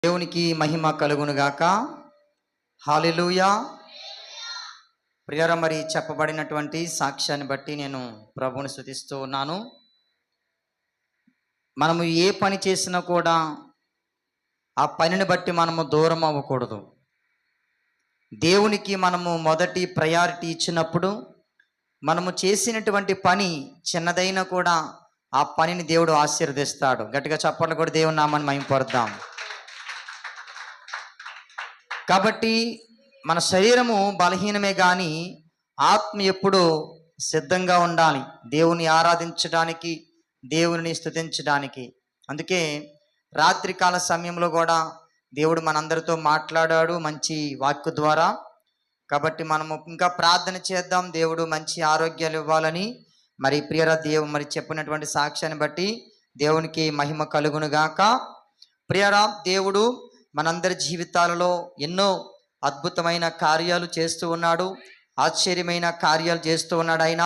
దేవునికి మహిమ కలుగునుగాక. హల్లెలూయా. ప్రియర, మరి చెప్పబడినటువంటి సాక్ష్యాన్ని బట్టి నేను ప్రభువుని స్తుతిస్తూ ఉన్నాను. మనము ఏ పని చేసినా కూడా ఆ పనిని బట్టి మనము దూరం అవ్వకూడదు. దేవునికి మనము మొదటి ప్రయారిటీ ఇచ్చినప్పుడు మనము చేసినటువంటి పని చిన్నదైనా కూడా ఆ పనిని దేవుడు ఆశీర్వదిస్తాడు. గట్టిగా చప్పట్లు కూడా దేవుని నామాన్ని మహిమపరుద్దాం. కాబట్టి మన శరీరము బలహీనమే కానీ ఆత్మ ఎప్పుడూ సిద్ధంగా ఉండాలి దేవుని ఆరాధించడానికి, దేవుని స్తుతించడానికి. అందుకే రాత్రికాల సమయంలో కూడా దేవుడు మనందరితో మాట్లాడాడు మంచి వాక్కు ద్వారా. కాబట్టి మనము ఇంకా ప్రార్థన చేద్దాం, దేవుడు మంచి ఆరోగ్యాలు ఇవ్వాలని. మరి ప్రియర మరి చెప్పినటువంటి సాక్ష్యాన్ని బట్టి దేవునికి మహిమ కలుగునుగాక. ప్రియరా, దేవుడు మనందరి జీవితాలలో ఎన్నో అద్భుతమైన కార్యాలు చేస్తూ ఉన్నాడు, ఆశ్చర్యమైన కార్యాలు చేస్తూ ఉన్నాడు ఆయన.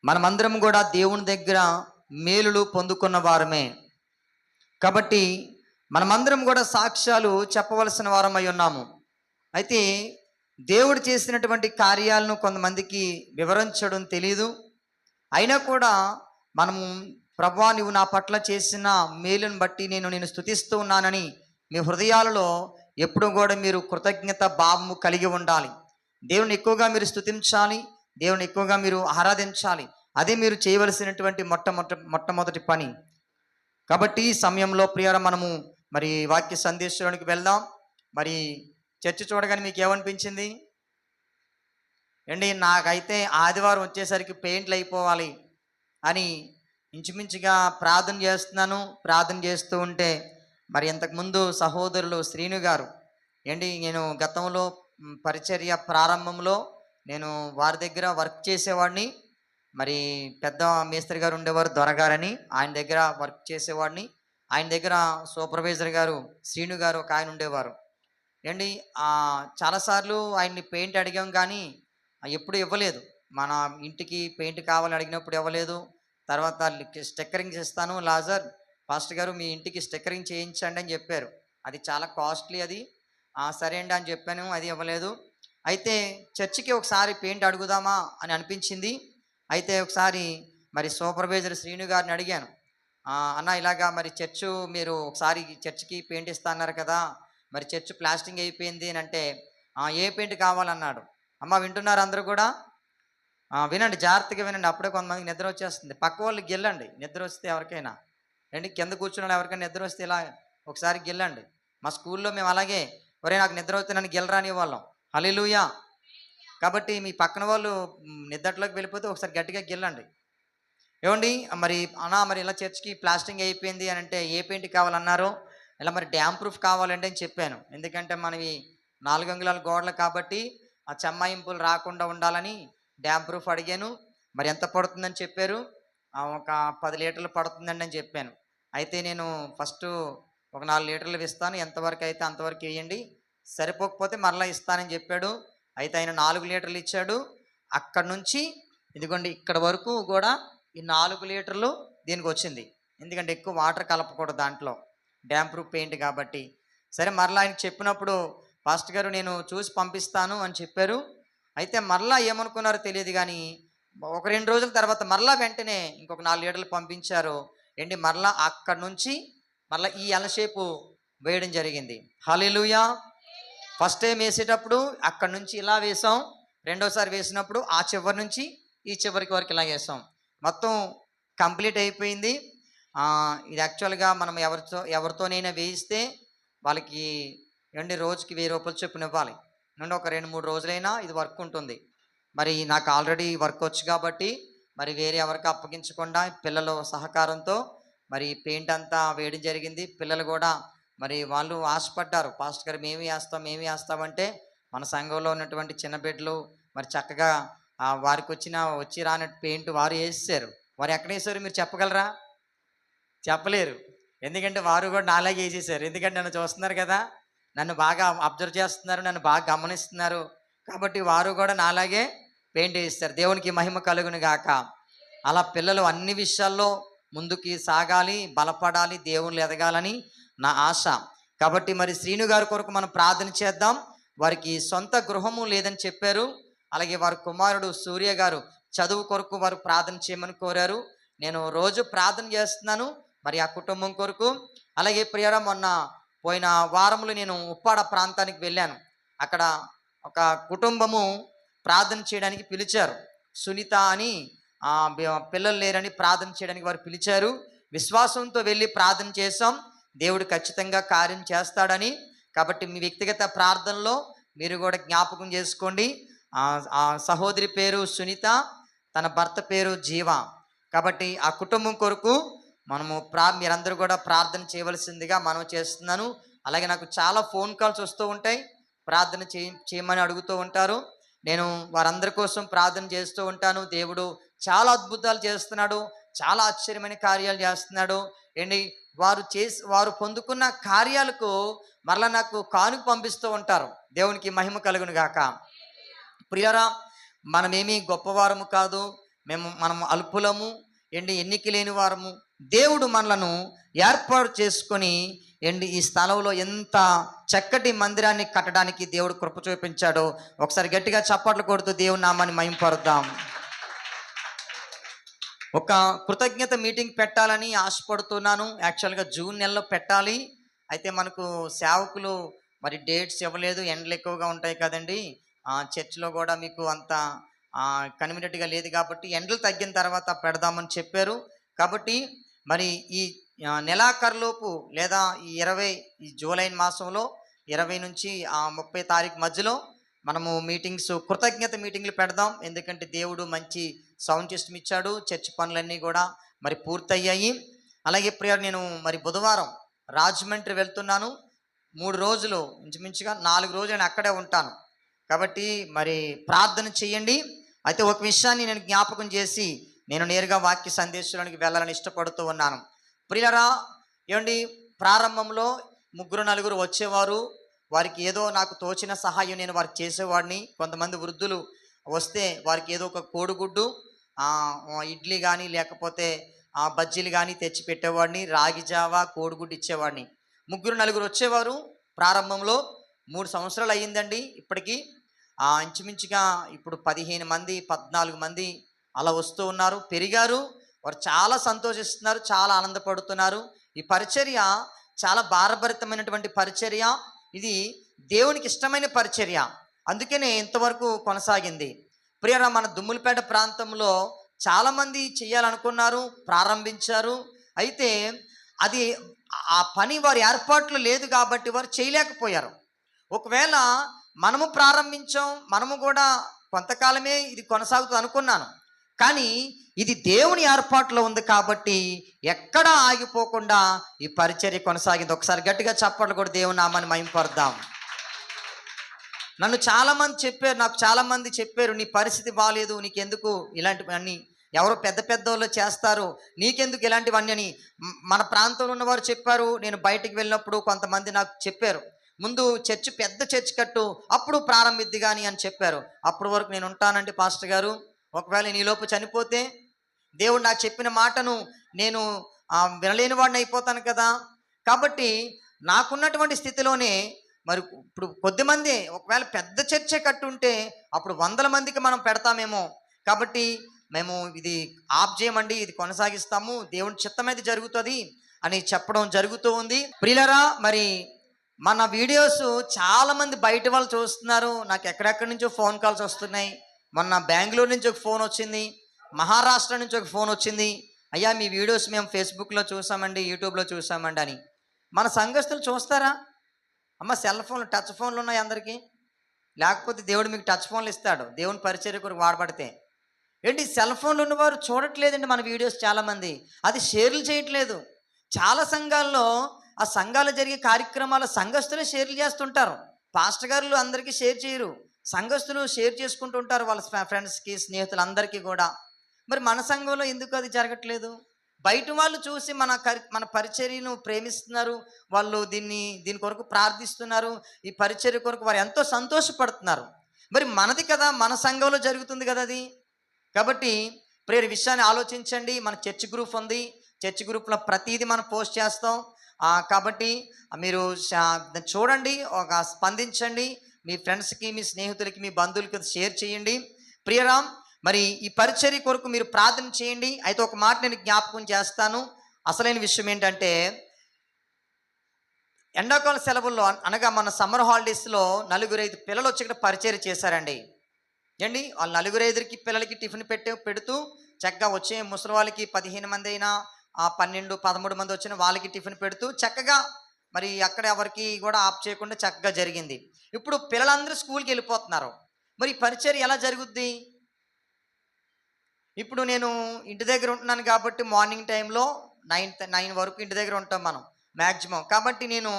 మనమందరం కూడా దేవుని దగ్గర మేలులు పొందుకున్న వారమే. కాబట్టి మనమందరం కూడా సాక్ష్యాలు చెప్పవలసిన వారమై ఉన్నాము. అయితే దేవుడు చేసినటువంటి కార్యాలను కొంతమందికి వివరించడం తెలియదు. అయినా కూడా మనము ప్రభువా, నువ్వు నా పట్ల చేసిన మేలును బట్టి నేను స్తుతిస్తూ ఉన్నానని మీ హృదయాలలో ఎప్పుడు కూడా మీరు కృతజ్ఞత భావము కలిగి ఉండాలి. దేవుని ఎక్కువగా మీరు స్తుతించాలి, దేవుని ఎక్కువగా మీరు ఆరాధించాలి. అదే మీరు చేయవలసినటువంటి మొట్టమొదటి పని. కాబట్టి ఈ సమయంలో ప్రియర మనము మరి వాక్య సందేశానికి వెళ్దాం. మరి చర్చ్ చూడగానే మీకు ఏమనిపించింది అండి? నాకైతే ఆదివారం వచ్చేసరికి పెయింట్లు అయిపోవాలి అని ఇంచుమించుగా ప్రార్థన చేస్తున్నాను. ప్రార్థన చేస్తూ ఉంటే మరి ఇంతకుముందు సహోదరులు శ్రీను గారు నేను గతంలో పరిచర్య ప్రారంభంలో నేను వారి దగ్గర వర్క్ చేసేవాడిని. మరి పెద్ద మేస్త్రి గారు ఉండేవారు, దొరగారని, ఆయన దగ్గర వర్క్ చేసేవాడిని. ఆయన దగ్గర సూపర్వైజర్ గారు శ్రీను గారు ఒక ఆయన ఉండేవారు. చాలాసార్లు ఆయన్ని పెయింట్ అడిగాం కానీ ఎప్పుడు ఇవ్వలేదు. మన ఇంటికి పెయింట్ కావాలని అడిగినప్పుడు ఇవ్వలేదు. తర్వాత స్టిక్కరింగ్ చేస్తాను లాజర్ పాస్టర్ గారు, మీ ఇంటికి స్టిక్కరింగ్ చేయించండి అని చెప్పారు. అది చాలా కాస్ట్లీ, అది సరే అండి అని చెప్పాను, అది ఇవ్వలేదు. అయితే చర్చికి ఒకసారి పెయింట్ అడుగుదామా అని అనిపించింది. అయితే ఒకసారి మరి సూపర్వైజర్ శ్రీను గారిని అడిగాను, అన్న ఇలాగా మరి మీరు ఒకసారి చర్చికి పెయింట్ ఇస్తా అన్నారు కదా, మరి చర్చ్ ప్లాస్టింగ్ అయిపోయింది అని అంటే ఏ పెయింట్ కావాలన్నాడు. అమ్మ వింటున్నారు అందరూ కూడా? వినండి, జాగ్రత్తగా వినండి, అప్పుడే కొంతమందికి నిద్ర వచ్చేస్తుంది. పక్క వాళ్ళకి గెల్లండి నిద్ర వస్తే, ఎవరికైనా కింద కూర్చున్న ఎవరికైనా నిద్ర వస్తే ఇలా ఒకసారి గెల్లండి. మా స్కూల్లో మేము అలాగే, ఒరే నాకు నిద్ర వస్తే నన్ను గెలరాని వాళ్ళం. హల్లెలూయా. కాబట్టి మీ పక్కన వాళ్ళు నిద్రలోకి వెళ్ళిపోతే ఒకసారి గట్టిగా గెల్లండి. మరి మరి ఇలా చర్చ్కి ప్లాస్టింగ్ అయిపోయింది అని అంటే ఏ పెయింట్ కావాలన్నారు. ఇలా మరి డ్యామ్ ప్రూఫ్ కావాలండి అని చెప్పాను. ఎందుకంటే మనవి 4 అంగుళాల గోడలు కాబట్టి ఆ చెమ్మాయింపులు రాకుండా ఉండాలని డ్యామ్ ప్రూఫ్ అడిగాను. మరి ఎంత పడుతుందని చెప్పారు. ఒక 10 లీటర్లు పడుతుందండి అని చెప్పాను. అయితే నేను ఫస్ట్ ఒక 4 లీటర్లు ఇస్తాను, ఎంతవరకు అయితే అంతవరకు వేయండి, సరిపోకపోతే మరలా ఇస్తానని చెప్పాడు. అయితే ఆయన 4 లీటర్లు ఇచ్చాడు. అక్కడ నుంచి ఇదిగోండి ఇక్కడ వరకు కూడా ఈ 4 లీటర్లు దీనికి వచ్చింది. ఎందుకంటే ఎక్కువ వాటర్ కలపకూడదు దాంట్లో, డ్యామ్ ప్రూఫ్ పెయింట్ కాబట్టి. సరే మరలా ఆయనకి చెప్పినప్పుడు పాస్టర్ గారు నేను చూసి పంపిస్తాను అని చెప్పారు. అయితే మరలా ఏమనుకున్నారో తెలియదు కానీ ఒక 2 రోజుల తర్వాత మరలా వెంటనే ఇంకొక 4 లీటర్లు పంపించారు. మరలా అక్కడ నుంచి మరలా ఈ ఎలషేపు వేయడం జరిగింది. హల్లెలూయా. ఫస్ట్ టైం వేసేటప్పుడు అక్కడ నుంచి ఇలా వేసాం, రెండోసారి వేసినప్పుడు ఆ చివరి నుంచి ఈ చివరికి వరకు ఇలా వేసాం. మొత్తం కంప్లీట్ అయిపోయింది. ఇది యాక్చువల్గా మనం ఎవరితోనైనా వేయిస్తే వాళ్ళకి రోజుకి 1000 రూపాయలు చొప్పున ఇవ్వాలి. ఒక 2-3 రోజులైనా ఇది వర్క్ ఉంటుంది. మరి నాకు ఆల్రెడీ వర్క్ వచ్చు కాబట్టి మరి వేరే ఎవరికి అప్పగించకుండా పిల్లల సహకారంతో మరి పెయింట్ అంతా వేయడం జరిగింది. పిల్లలు కూడా మరి వాళ్ళు ఆశపడ్డారు, పాస్టర్ గారు మేము వేస్తామంటే మన సంఘంలో ఉన్నటువంటి చిన్న బిడ్డలు మరి చక్కగా వారికి వచ్చి రానట్టు పెయింట్ వారు వేసేసారు. వారు ఎక్కడ వేసారు మీరు చెప్పగలరా? చెప్పలేరు. ఎందుకంటే వారు కూడా నాలాగే వేసేసారు. ఎందుకంటే నన్ను చూస్తున్నారు కదా, నన్ను బాగా అబ్జర్వ్ చేస్తున్నారు, నన్ను బాగా గమనిస్తున్నారు. కాబట్టి వారు కూడా నాలాగే పెయింట్ వేస్తారు. దేవునికి మహిమ కలుగును గాక. అలా పిల్లలు అన్ని విషయాల్లో ముందుకి సాగాలి, బలపడాలి, దేవుళ్ళు ఎదగాలని నా ఆశ. కాబట్టి మరి శ్రీను గారి కొరకు మనం ప్రార్థన చేద్దాం. వారికి సొంత గృహము లేదని చెప్పారు. అలాగే వారి కుమారుడు సూర్య గారు చదువు కొరకు వారు ప్రార్థన చేయమని కోరారు. నేను రోజు ప్రార్థన చేస్తున్నాను మరి ఆ కుటుంబం కొరకు. అలాగే ప్రియరా, మొన్న పోయిన వారంలో నేను ఉప్పాడ ప్రాంతానికి వెళ్ళాను. అక్కడ ఒక కుటుంబము ప్రార్థన చేయడానికి పిలిచారు. సునీత అని పిల్లలు లేరని ప్రార్థన చేయడానికి వారు పిలిచారు. విశ్వాసంతో వెళ్ళి ప్రార్థన చేశాం. దేవుడు ఖచ్చితంగా కార్యం చేస్తాడని. కాబట్టి మీ వ్యక్తిగత ప్రార్థనలో మీరు కూడా జ్ఞాపకం చేసుకోండి. ఆ సహోదరి పేరు సునీత, తన భర్త పేరు జీవ. కాబట్టి ఆ కుటుంబం కొరకు మనము మీరందరూ కూడా ప్రార్థన చేయవలసిందిగా మనం చేస్తున్నాను. అలాగే నాకు చాలా ఫోన్ కాల్స్ వస్తూ ఉంటాయి, ప్రార్థన చేయమని అడుగుతూ ఉంటారు. నేను వారందరి కోసం ప్రార్థన చేస్తూ ఉంటాను. దేవుడు చాలా అద్భుతాలు చేస్తున్నాడు, చాలా ఆశ్చర్యమైన కార్యాలు చేస్తున్నాడు. ఏంటి వారు పొందుకున్న కార్యాలకు మరలా నాకు కానుక పంపిస్తూ ఉంటారు. దేవునికి మహిమ కలుగును గాక. ప్రియరా, మనమేమీ గొప్పవారము కాదు, మనం అల్పులము, ఎన్నిక లేని వారము. దేవుడు మనలను ఏర్పాటు చేసుకొని ఈ స్థలంలో ఎంత చక్కటి మందిరాన్ని కట్టడానికి దేవుడు కృప చూపించాడో ఒకసారి గట్టిగా చప్పట్లు కొడుతూ దేవుని నామాన్ని మహిమపరుద్దాం. ఒక కృతజ్ఞత మీటింగ్ పెట్టాలని ఆశపడుతున్నాను. యాక్చువల్గా జూన్ నెలలో పెట్టాలి. అయితే మనకు సేవకులు మరి డేట్స్ ఇవ్వలేదు, ఎండలు ఎక్కువగా ఉంటాయి కదండి. చర్చిలో కూడా మీకు అంత కన్వీనియంట్గా లేదు కాబట్టి ఎండలు తగ్గిన తర్వాత పెడదామని చెప్పారు. కాబట్టి మరి ఈ నెలాఖరులోపు లేదా ఈ జూలై మాసంలో 20 నుంచి 30 తారీఖు మధ్యలో మనము కృతజ్ఞత మీటింగ్లు పెడదాం. ఎందుకంటే దేవుడు మంచి సౌండ్ సిస్టమ్ ఇచ్చాడు. చర్చ్ పనులన్నీ కూడా మరి పూర్తయ్యాయి. అలాగే ప్రియర్, నేను మరి బుధవారం రాజమండ్రి వెళ్తున్నాను. 3 రోజులు, ఇంచుమించుగా 4 రోజులు నేను అక్కడే ఉంటాను. కాబట్టి మరి ప్రార్థన చేయండి. అయితే ఒక విషయాన్ని నేను జ్ఞాపకం చేసి నేను నేరుగా వాక్య సందేశానికి వెళ్ళాలని ఇష్టపడుతూ ఉన్నాను. ప్రియరా, ప్రారంభంలో 3-4 వచ్చేవారు. వారికి ఏదో నాకు తోచిన సహాయం నేను వారికి చేసేవాడిని. కొంతమంది వృద్ధులు వస్తే వారికి ఏదో ఒక కోడిగుడ్డు, ఇడ్లీ కానీ లేకపోతే బజ్జీలు కానీ తెచ్చి పెట్టేవాడిని. రాగి జావా, కోడిగుడ్డు ఇచ్చేవాడిని. 3-4 వచ్చేవారు ప్రారంభంలో. 3 సంవత్సరాలు అయ్యిందండి ఇప్పటికీ. ఇంచుమించుగా ఇప్పుడు 15 మంది 14 మంది అలా వస్తూ ఉన్నారు, పెరిగారు. వారు చాలా సంతోషిస్తున్నారు, చాలా ఆనందపడుతున్నారు. ఈ పరిచర్య చాలా భారభరితమైనటువంటి పరిచర్య. ఇది దేవునికి ఇష్టమైన పరిచర్య, అందుకనే ఇంతవరకు కొనసాగింది. ప్రియరా, మన దుమ్ములపేట ప్రాంతంలో చాలామంది చేయాలనుకున్నారు, ప్రారంభించారు. అయితే అది ఆ పని వారి ఏర్పాట్లు లేదు కాబట్టి వారు చేయలేకపోయారు. ఒకవేళ మనము ప్రారంభించాం, మనము కూడా కొంతకాలమే ఇది కొనసాగుతుంది అనుకున్నాను. కానీ ఇది దేవుని ఏర్పాట్లో ఉంది కాబట్టి ఎక్కడా ఆగిపోకుండా ఈ పరిచర్య కొనసాగింది. ఒకసారి గట్టిగా చప్పట్లు కూడా దేవుని నామాన్ని మహిమపరుద్దాం. నాకు చాలామంది చెప్పారు, నీ పరిస్థితి బాగాలేదు, నీకెందుకు ఇలాంటివన్నీ, ఎవరో పెద్ద వాళ్ళు చేస్తారు, నీకెందుకు ఇలాంటివన్నీ అని మన ప్రాంతంలో ఉన్నవారు చెప్పారు. నేను బయటికి వెళ్ళినప్పుడు కొంతమంది నాకు చెప్పారు, ముందు పెద్ద చర్చ్ కట్టు, అప్పుడు ప్రారంభిద్ది కానీ అని చెప్పారు. అప్పటి వరకు నేను ఉంటానండి పాస్టర్ గారు. ఒకవేళ నీలోపు చనిపోతే దేవుడు నాకు చెప్పిన మాటను నేను వినలేని వాడిని అయిపోతాను కదా. కాబట్టి నాకున్నటువంటి స్థితిలోనే మరి ఇప్పుడు కొద్దిమంది, ఒకవేళ పెద్ద చర్చే కట్టుంటే అప్పుడు 100 మందికి మనం పెడతామేమో. కాబట్టి మేము ఇది ఆఫ్ చేయమండి, ఇది కొనసాగిస్తాము, దేవుని చిత్తమైతే జరుగుతుంది అని చెప్పడం జరుగుతూ ఉంది. ప్రియులరా, మరి మన వీడియోస్ చాలామంది బయట వాళ్ళు చూస్తున్నారు. నాకు ఎక్కడెక్కడి నుంచో ఫోన్ కాల్స్ వస్తున్నాయి. మొన్న బెంగళూరు నుంచి ఒక ఫోన్ వచ్చింది, మహారాష్ట్ర నుంచి ఒక ఫోన్ వచ్చింది. అయ్యా, మీ వీడియోస్ మేము ఫేస్బుక్లో చూసామండి, యూట్యూబ్లో చూసామండి అని. మన సంఘస్థులు చూస్తారా? సెల్ ఫోన్లు, టచ్ ఫోన్లు ఉన్నాయి అందరికీ. లేకపోతే దేవుడు మీకు టచ్ ఫోన్లు ఇస్తాడు, దేవుని పరిచర్య కొరకు వాడబడితే. సెల్ ఫోన్లు ఉన్నవారు చూడట్లేదండి మన వీడియోస్ చాలామంది. అది షేర్లు చేయట్లేదు. చాలా సంఘాల్లో ఆ సంఘాలు జరిగే కార్యక్రమాల సంఘస్థులే షేర్లు చేస్తుంటారు. పాస్టర్ గారులు అందరికీ షేర్ చేయరు, సంఘస్థులు షేర్ చేసుకుంటూ ఉంటారు వాళ్ళ ఫ్రెండ్స్కి, స్నేహితులందరికీ కూడా. మరి మన సంఘంలో ఎందుకు అది జరగట్లేదు? బయట వాళ్ళు చూసి మన పరిచర్యను ప్రేమిస్తున్నారు, వాళ్ళు దీని కొరకు ప్రార్థిస్తున్నారు, ఈ పరిచర్య కొరకు వారు ఎంతో సంతోషపడుతున్నారు. మరి మనది కదా, మన సంఘంలో జరుగుతుంది కదా అది. కాబట్టి ప్రేరు విషయాన్ని ఆలోచించండి. మన చర్చ్ గ్రూప్ ఉంది, చర్చ్ గ్రూప్లో ప్రతిదీ మనం పోస్ట్ చేస్తాం. కాబట్టి మీరు చూడండి, ఒక స్పందించండి, మీ ఫ్రెండ్స్కి, మీ స్నేహితులకి, మీ బంధువులకి షేర్ చేయండి. ప్రియరామ్, మరి ఈ పరిచర్య కొరకు మీరు ప్రార్థన చేయండి. అయితే ఒక మాట నేను జ్ఞాపకం చేస్తాను. అసలైన విషయం ఏంటంటే, ఎండాకాల సెలవుల్లో అనగా మన సమ్మర్ హాలిడేస్లో 4-5 పిల్లలు వచ్చి ఇక్కడ పరిచర్య చేశారండి. ఏండి, వాళ్ళు 4-5 పిల్లలకి టిఫిన్ పెడుతూ చక్కగా వచ్చే ముసలి వాళ్ళకి 15 మంది అయినా 12-13 మంది వచ్చిన వాళ్ళకి టిఫిన్ పెడుతూ చక్కగా మరి అక్కడ ఎవరికి కూడా ఆప్ చేయకుండా చక్కగా జరిగింది. ఇప్పుడు పిల్లలందరూ స్కూల్కి వెళ్ళిపోతున్నారు. మరి ఈ పరిచర్య ఎలా జరుగుద్ది? ఇప్పుడు నేను ఇంటి దగ్గర ఉంటున్నాను కాబట్టి మార్నింగ్ టైంలో 9 వరకు ఇంటి దగ్గర ఉంటాం మనం మ్యాక్సిమం. కాబట్టి నేను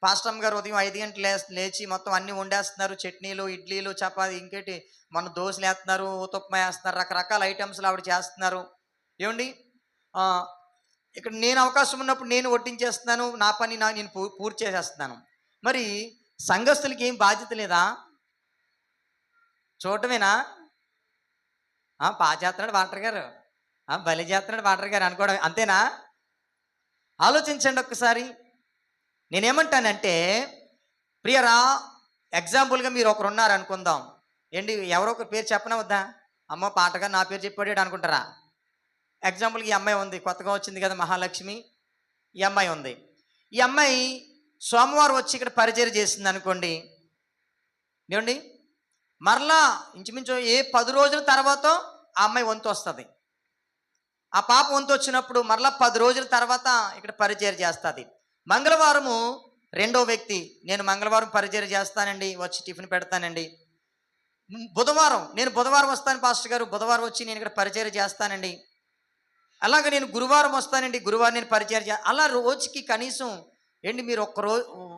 పాస్టమ్ గారు ఉదయం 5 గంటలు లేచి మొత్తం అన్నీ వండేస్తున్నారు. చట్నీలు, ఇడ్లీలు, చపాతీ, ఇంకేటి మన దోశలు వేస్తున్నారు, ఉతప్మా వేస్తున్నారు, రకరకాల ఐటమ్స్లు ఆవిడ చేస్తున్నారు. ఏమండి, ఇక్కడ నేను అవకాశం ఉన్నప్పుడు నేను వడ్డించేస్తున్నాను, నా పని నేను పూర్తి చేసేస్తున్నాను. మరి సంఘస్థులకి ఏం బాధ్యత లేదా? చూడటమేనా? చేస్తున్నాడు వాటర్ గారు, బలి చేస్తున్నాడు వాటర్ గారు అనుకోవడం అంతేనా? ఆలోచించండి ఒక్కసారి. నేనేమంటానంటే, ప్రియరా, ఎగ్జాంపుల్గా మీరు ఒకరు ఉన్నారు అనుకుందాం. ఏంటి, ఎవరో ఒకరి పేరు చెప్పనా వద్దా? అమ్మ పాటగా నా పేరు చెప్పాడు అనుకుంటారా? ఎగ్జాంపుల్కి ఈ అమ్మాయి ఉంది, కొత్తగా వచ్చింది కదా మహాలక్ష్మి. ఈ అమ్మాయి ఉంది. ఈ అమ్మాయి సోమవారం వచ్చి ఇక్కడ పరిచర్య చేసింది అనుకోండి. ఏమండి, మరలా ఇంచుమించు 10 రోజుల తర్వాత ఆ అమ్మాయి వంతు వస్తుంది. ఆ పాప వంతు వచ్చినప్పుడు మరలా 10 రోజుల తర్వాత ఇక్కడ పరిచర్య చేస్తుంది. మంగళవారము రెండో వ్యక్తి, నేను మంగళవారం పరిచర్య చేస్తానండి, వచ్చి టిఫిన్ పెడతానండి. నేను బుధవారం వస్తాను పాస్టర్ గారు, బుధవారం వచ్చి నేను ఇక్కడ పరిచర్య చేస్తానండి. అలాగే నేను గురువారం వస్తానండి, గురువారం నేను పరిచర్య అలా రోజుకి కనీసం ఏంటి, మీరు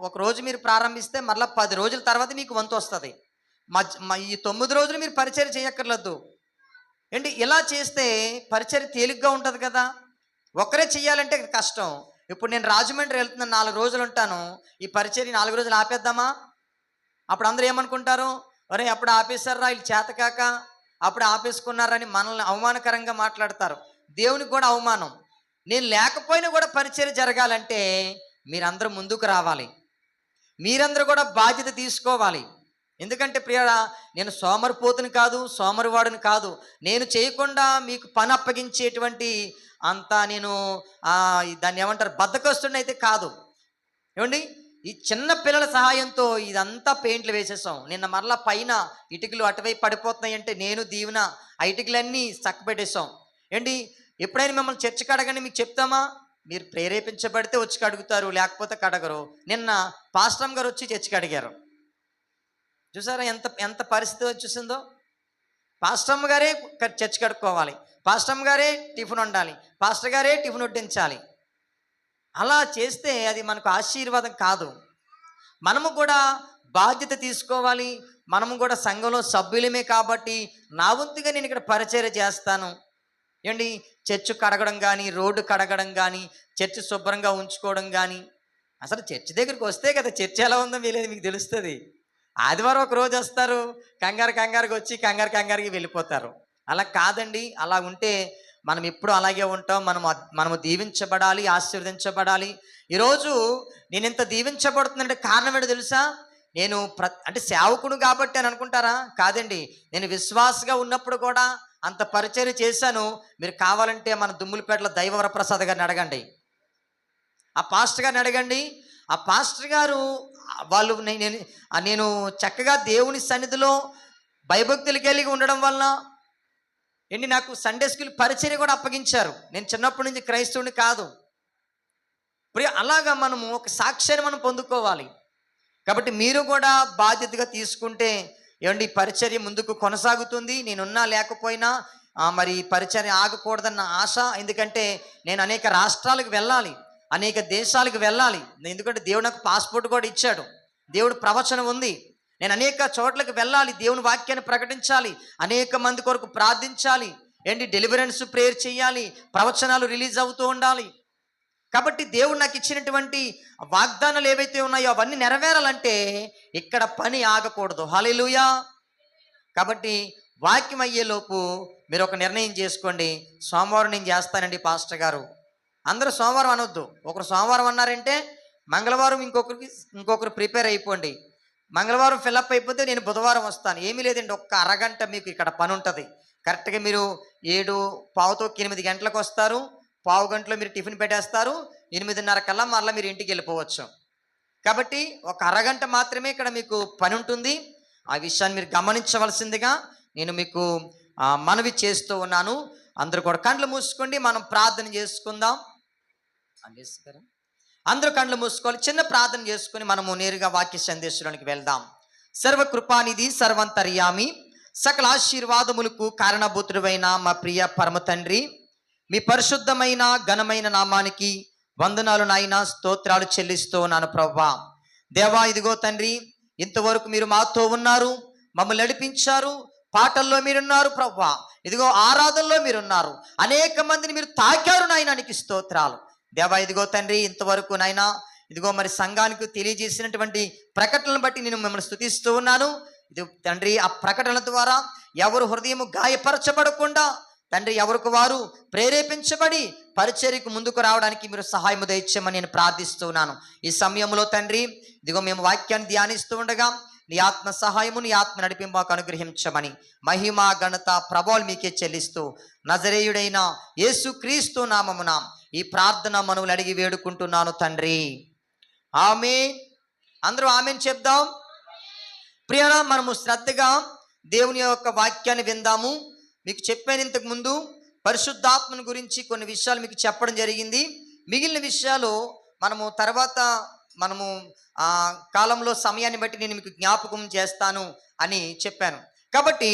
ఒక రోజు మీరు ప్రారంభిస్తే మరలా 10 రోజుల తర్వాత మీకు వంతు వస్తుంది. ఈ 9 రోజులు మీరు పరిచర్య చేయక్కర్లేదు. ఏంటి, ఇలా చేస్తే పరిచర్య తేలిగ్గా ఉంటుంది కదా. ఒకరే చెయ్యాలంటే కష్టం. ఇప్పుడు నేను రాజమండ్రి వెళ్తున్నాను, 4 రోజులు ఉంటాను. ఈ పరిచర్య 4 రోజులు ఆపేద్దామా? అప్పుడు అందరూ ఏమనుకుంటారు, ఒరే అప్పుడు ఆపేశారా వీళ్ళు చేతకాక, అప్పుడు ఆపేసుకున్నారని మనల్ని అవమానకరంగా మాట్లాడతారు. దేవునికి కూడా అవమానం. నేను లేకపోయినా కూడా పరిచర్య జరగాలంటే మీరందరూ ముందుకు రావాలి, మీరందరూ కూడా బాధ్యత తీసుకోవాలి. ఎందుకంటే ప్రియరా, నేను సోమరిపోతుని కాదు, సోమరివాడుని కాదు. నేను చేయకుండా మీకు పని అప్పగించేటువంటి అంతా నేను దాన్ని ఏమంటారు, బద్ధకస్తుడిని అయితే కాదు. ఏమండి, ఈ చిన్న పిల్లల సహాయంతో ఇదంతా పెయింట్లు వేసేసాం. నిన్న మరలా పైన ఇటుకలు అటువైపు పడిపోతున్నాయి అంటే నేను దీవెన ఆ ఇటుకలన్నీ చక్కబెట్టేసాం. ఏంటి, ఎప్పుడైనా మిమ్మల్ని చర్చ కడగని మీకు చెప్తామా? మీరు ప్రేరేపించబడితే వచ్చి కడుగుతారు, లేకపోతే కడగరు. నిన్న పాస్టమ్ గారు వచ్చి చర్చ కడిగారు. చూసారా ఎంత ఎంత పరిస్థితి వచ్చేసిందో. పాస్టమ్ గారే చర్చ కడుక్కోవాలి, పాస్టమ్ గారే టిఫిన్ వండాలి, పాస్టర్ గారే టిఫిన్ వడ్డించాలి. అలా చేస్తే అది మనకు ఆశీర్వాదం కాదు. మనము కూడా బాధ్యత తీసుకోవాలి. మనము కూడా సంఘంలో సభ్యులమే కాబట్టి నా వంతుగా నేను ఇక్కడ పరిచర్య చేస్తాను. ఏంటి, చర్చ్ కడగడం కానీ, రోడ్డు కడగడం కానీ, చర్చ్ శుభ్రంగా ఉంచుకోవడం కానీ. అసలు చర్చ్ దగ్గరికి వస్తే కదా చర్చ్ ఎలా ఉందో మీకు తెలుస్తుంది. ఆదివారం ఒక రోజు వస్తారు, కంగారుగా వచ్చి కంగారుకి వెళ్ళిపోతారు. అలా కాదండి. అలా ఉంటే మనం ఎప్పుడు అలాగే ఉంటాం. మనము దీవించబడాలి, ఆశీర్వదించబడాలి. ఈరోజు నేను ఇంత దీవించబడుతుందంటే కారణం ఏంటో తెలుసా? నేను అంటే సేవకుడు కాబట్టి అని అనుకుంటారా? కాదండి, నేను విశ్వాసగా ఉన్నప్పుడు కూడా అంత పరిచర్య చేశాను. మీరు కావాలంటే మన దుమ్ములపేటలో దైవవరప్రసాద్ గారిని అడగండి, ఆ పాస్టర్ గారిని అడగండి. ఆ పాస్టర్ గారు వాళ్ళు నేను చక్కగా దేవుని సన్నిధిలో భయభక్తులు కలిగి ఉండడం వలన ఏంటి, నాకు సండే స్కూల్ పరిచర్య కూడా అప్పగించారు. నేను చిన్నప్పటి నుంచి క్రైస్తవుని కాదు. అలాగా మనము ఒక సాక్ష్యాన్ని మనం పొందుకోవాలి. కాబట్టి మీరు కూడా బాధ్యతగా తీసుకుంటే ఏమండి, పరిచర్య ముందుకు కొనసాగుతుంది. నేనున్నా లేకపోయినా మరి పరిచర్య ఆగకూడదన్న ఆశ. ఎందుకంటే నేను అనేక రాష్ట్రాలకు వెళ్ళాలి, అనేక దేశాలకు వెళ్ళాలి. ఎందుకంటే దేవుడు నాకు పాస్పోర్ట్ కూడా ఇచ్చాడు, దేవుడు ప్రవచనం ఉంది. నేను అనేక చోట్లకు వెళ్ళాలి, దేవుని వాక్యాన్ని ప్రకటించాలి, అనేక మంది కొరకు ప్రార్థించాలి, ఏంటి డెలివరెన్స్ ప్రేయర్ చేయాలి, ప్రవచనాలు రిలీజ్ అవుతూ ఉండాలి. కాబట్టి దేవుడు నాకు ఇచ్చినటువంటి వాగ్దానాలు ఏవైతే ఉన్నాయో అవన్నీ నెరవేరాలంటే ఇక్కడ పని ఆగకూడదు. హల్లెలూయా. కాబట్టి వాక్యం అయ్యేలోపు మీరు ఒక నిర్ణయం చేసుకోండి, సోమవారం నేను చేస్తానండి పాస్టర్ గారు, అందరూ సోమవారం అనొద్దు. ఒకరు సోమవారం అన్నారంటే మంగళవారం ఇంకొకరు ప్రిపేర్ అయిపోండి. మంగళవారం ఫిలప్ అయిపోతే నేను బుధవారం వస్తాను. ఏమీ లేదండి, ఒక్క అరగంట మీకు ఇక్కడ పని ఉంటుంది. కరెక్ట్గా మీరు 7:15 గంటలకు వస్తారు. పావు గంటలో మీరు టిఫిన్ పెట్టేస్తారు. 8:30 కల్లా మరలా మీరు ఇంటికి వెళ్ళిపోవచ్చు. కాబట్టి ఒక అరగంట మాత్రమే ఇక్కడ మీకు పని ఉంటుంది. ఆ విషయాన్ని మీరు గమనించవలసిందిగా నేను మీకు మనవి చేస్తూ ఉన్నాను. అందరూ కూడా కళ్ళు మూసుకోండి, మనం ప్రార్థన చేసుకుందాం. అందరూ కళ్ళు మూసుకోవాలి. చిన్న ప్రార్థన చేసుకుని మనము నేరుగా వాక్య సందేశానికి వెళ్దాం. సర్వకృపానిధి, సర్వంతర్యామి, సకల ఆశీర్వాదములకు కారణభూతుడైన మా ప్రియ పరమ తండ్రి, మీ పరిశుద్ధమైన ఘనమైన నామానికి వందనాలు నాయన, స్తోత్రాలు చెల్లిస్తూ ఉన్నాను ప్రభువా. దేవా, ఇదిగో తండ్రి, ఇంతవరకు మీరు మాతో ఉన్నారు, మమ్మల్ని నడిపించారు. పాటల్లో మీరున్నారు ప్రభువా, ఇదిగో ఆరాధనలో మీరున్నారు. అనేక మందిని మీరు తాకారు నాయన, నీకు స్తోత్రాలు. దేవా, ఇదిగో తండ్రి, ఇంతవరకు నాయన ఇదిగో మరి సంఘానికి తెలియజేసినటువంటి ప్రకటనలను బట్టి నేను మిమ్మల్ని స్తుతిస్తూ ఉన్నాను. ఇది తండ్రి, ఆ ప్రకటనల ద్వారా ఎవరు హృదయము గాయపరచబడకుండా తండ్రి ఎవరికి వారు ప్రేరేపించబడి పరిచర్యకు ముందుకు రావడానికి మీరు సహాయము దయచేయమని నేను ప్రార్థిస్తూ ఉన్నాను. ఈ సమయంలో తండ్రి, ఇదిగో మేము వాక్యాన్ని ధ్యానిస్తూ ఉండగా నీ ఆత్మ సహాయము, నీ ఆత్మ నడిపింపు మాకు అనుగ్రహించమని మహిమ ఘనత ప్రభావాలు మీకే చెల్లిస్తూ నజరేయుడైన యేసు క్రీస్తు నామమున ఈ ప్రార్థన మనవులు అడిగి వేడుకుంటున్నాను తండ్రి, ఆమేన్. అందరూ ఆమేన్ చెప్దాం. ప్రియరా, మనము శ్రద్ధగా దేవుని యొక్క వాక్యాన్ని విందాము. మీకు చెప్పాను ఇంతకు ముందు పరిశుద్ధాత్మను గురించి కొన్ని విషయాలు మీకు చెప్పడం జరిగింది. మిగిలిన విషయాలు మనము తర్వాత కాలంలో సమయాన్ని బట్టి నేను మీకు జ్ఞాపకం చేస్తాను అని చెప్పాను. కాబట్టి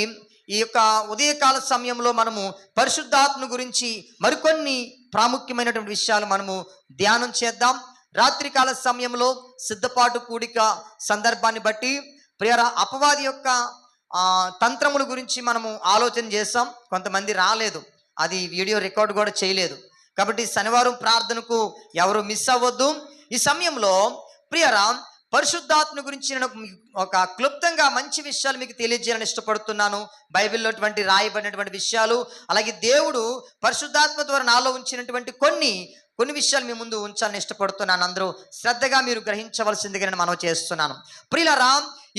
ఈ యొక్క ఉదయకాల సమయంలో మనము పరిశుద్ధాత్మ గురించి మరికొన్ని ప్రాముఖ్యమైనటువంటి విషయాలు మనము ధ్యానం చేద్దాం. రాత్రికాల సమయంలో సిద్ధపాటు కూడిక సందర్భాన్ని బట్టి ప్రియరా, అపవాది యొక్క తంత్రముల గురించి మనము ఆలోచన చేస్తాం. కొంతమంది రాలేదు, అది వీడియో రికార్డ్ కూడా చేయలేదు. కాబట్టి శనివారం ప్రార్థనకు ఎవరు మిస్ అవ్వద్దు. ఈ సమయంలో ప్రియరా, పరిశుద్ధాత్మ గురించి నేను ఒక క్లుప్తంగా మంచి విషయాలు మీకు తెలియజేయాలని ఇష్టపడుతున్నాను. బైబిల్లో రాయబడినటువంటి విషయాలు, అలాగే దేవుడు పరిశుద్ధాత్మ ద్వారా నాలో ఉంచినటువంటి కొన్ని విషయాలు మీ ముందు ఉంచాలని ఇష్టపడుతున్నాను. అందరూ శ్రద్ధగా మీరు గ్రహించవలసిందిగా నేను మనవి చేస్తున్నాను. ప్రియులారా,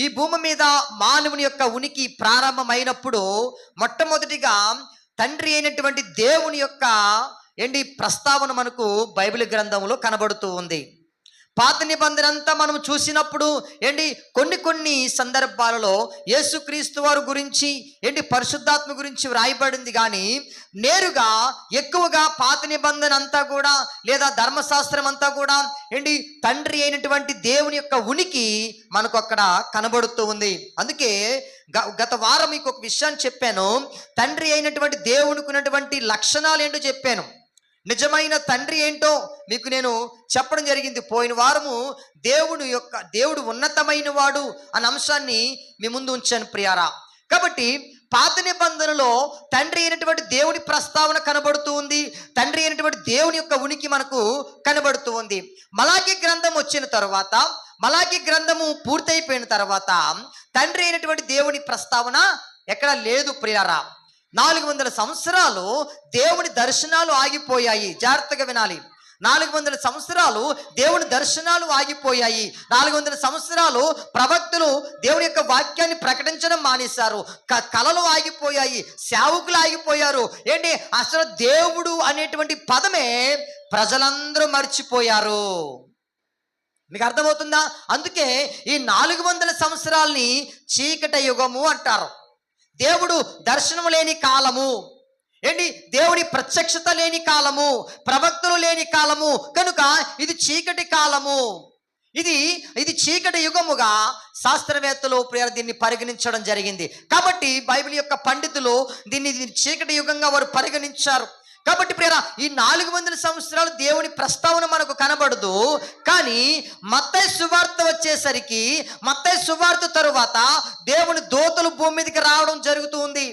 ఈ భూమి మీద మానవుని యొక్క ఉనికి ప్రారంభమైనప్పుడు మొట్టమొదటిగా తండ్రి అయినటువంటి దేవుని యొక్క ప్రస్తావన మనకు బైబిల్ గ్రంథంలో కనబడుతూ ఉంది. పాత నిబంధన అంతా మనం చూసినప్పుడు కొన్ని సందర్భాలలో యేసుక్రీస్తు వారి గురించి పరిశుద్ధాత్మ గురించి వ్రాయబడింది. కానీ నేరుగా ఎక్కువగా పాత నిబంధన అంతా కూడా లేదా ధర్మశాస్త్రం అంతా కూడా తండ్రి అయినటువంటి దేవుని యొక్క ఉనికి మనకు అక్కడ కనబడుతూ ఉంది. అందుకే గత వారం మీకు ఒక విషయాన్ని చెప్పాను. తండ్రి అయినటువంటి దేవునికి ఉన్నటువంటి లక్షణాలు ఏంటో చెప్పాను. నిజమైన తండ్రి ఏంటో మీకు నేను చెప్పడం జరిగింది. పోయిన వారము దేవుడు ఉన్నతమైన వాడు అన్న అంశాన్ని మీ ముందు ఉంచాను ప్రియారా. కాబట్టి పాత నిబంధనలో తండ్రి అయినటువంటి దేవుని ప్రస్తావన కనబడుతూ ఉంది. తండ్రి అయినటువంటి దేవుని యొక్క ఉనికి మనకు కనబడుతూ ఉంది. మలాకీ గ్రంథం వచ్చిన తర్వాత, మలాకీ గ్రంథము పూర్తయిపోయిన తర్వాత తండ్రి అయినటువంటి దేవుని ప్రస్తావన ఎక్కడ లేదు ప్రియారా. 400 సంవత్సరాలు దేవుని దర్శనాలు ఆగిపోయాయి. జాగ్రత్తగా వినాలి. 400 సంవత్సరాలు దేవుని దర్శనాలు ఆగిపోయాయి. 400 సంవత్సరాలు ప్రవక్తలు దేవుని యొక్క వాక్యాన్ని ప్రకటించడం మానేశారు. కళలు ఆగిపోయాయి, సేవకులు ఆగిపోయారు. అసలు దేవుడు అనేటువంటి పదమే ప్రజలందరూ మర్చిపోయారు. మీకు అర్థమవుతుందా? అందుకే ఈ 400 సంవత్సరాల్ని చీకట యుగము అంటారు. దేవుడు దర్శనం లేని కాలము, దేవుని ప్రత్యక్షత లేని కాలము, ప్రవక్తలు లేని కాలము. కనుక ఇది చీకటి కాలము, ఇది చీకటి యుగముగా శాస్త్రవేత్తలు దీన్ని పరిగణించడం జరిగింది. కాబట్టి బైబిల్ యొక్క పండితులు దీన్ని చీకటి యుగంగా వారు పరిగణించారు. కాబట్టి ప్రియరా, ఈ 400 సంవత్సరాలు దేవుని ప్రస్తావన మనకు కనబడదు. కానీ మత్తయి సువార్త వచ్చేసరికి, మత్తయి సువార్త తరువాత దేవుని దూతలు భూమి మీదకి రావడం జరుగుతూ ఉంది.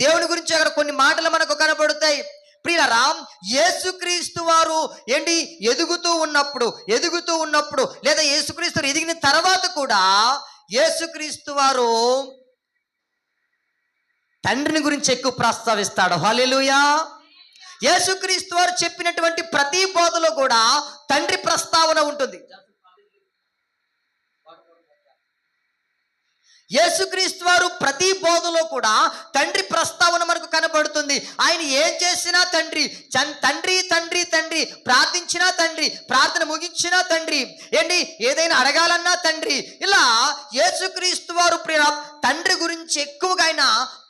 దేవుని గురించి అక్కడ కొన్ని మాటలు మనకు కనబడతాయి. ప్రియరా, యేసుక్రీస్తు వారు ఎదుగుతూ ఉన్నప్పుడు లేదా యేసుక్రీస్తు ఎదిగిన తర్వాత కూడా యేసుక్రీస్తు వారు తండ్రిని గురించి ఎక్కువ ప్రస్తావిస్తాడు. హల్లెలూయా. యేసుక్రీస్తు వారు చెప్పినటువంటి ప్రతి బోధలో కూడా తండ్రి ప్రస్తావన ఉంటుంది. యేసుక్రీస్తు వారు ప్రతి బోధలో కూడా తండ్రి ప్రస్తావన మనకు కనబడుతుంది. ఆయన ఏం చేసినా తండ్రి, తండ్రి తండ్రి తండ్రి, ప్రార్థించినా తండ్రి, ప్రార్థన ముగించినా తండ్రి, ఏంటి ఏదైనా అడగాలన్నా తండ్రి. ఇలా యేసుక్రీస్తు వారు తండ్రి గురించి ఎక్కువగా ఆయన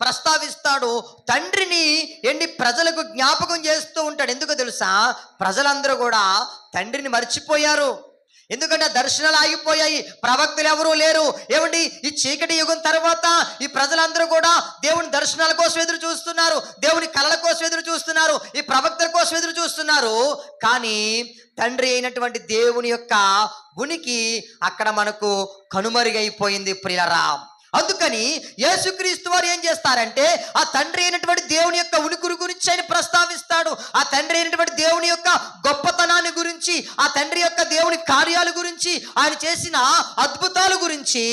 ప్రస్తావిస్తాడు. తండ్రిని ప్రజలకు జ్ఞాపకం చేస్తూ ఉంటాడు. ఎందుకో తెలుసా? ప్రజలందరూ కూడా తండ్రిని మర్చిపోయారు. ఎందుకంటే దర్శనాలు ఆగిపోయాయి, ప్రవక్తలు ఎవరూ లేరు. ఏమండి, ఈ చీకటి యుగం తర్వాత ఈ ప్రజలందరూ కూడా దేవుని దర్శనాల కోసం ఎదురు చూస్తున్నారు, దేవుని కళల కోసం ఎదురు చూస్తున్నారు, ఈ ప్రవక్తల కోసం ఎదురు చూస్తున్నారు. కానీ తండ్రి అయినటువంటి దేవుని యొక్క ఉనికి అక్కడ మనకు కనుమరుగైపోయింది ప్రియరా. అందుకని యేసుక్రీస్తు వారు ఏం చేస్తారంటే ఆ తండ్రి అయినటువంటి దేవుని యొక్క ఉనికి గురించి ఆయన ప్రస్తావిస్తాడు. ఆ తండ్రి అయినటువంటి దేవుని యొక్క గొప్పతనాన్ని గురించి, ఆ తండ్రి యొక్క దేవుని కార్యాల గురించి, ఆయన చేసిన అద్భుతాల గురించి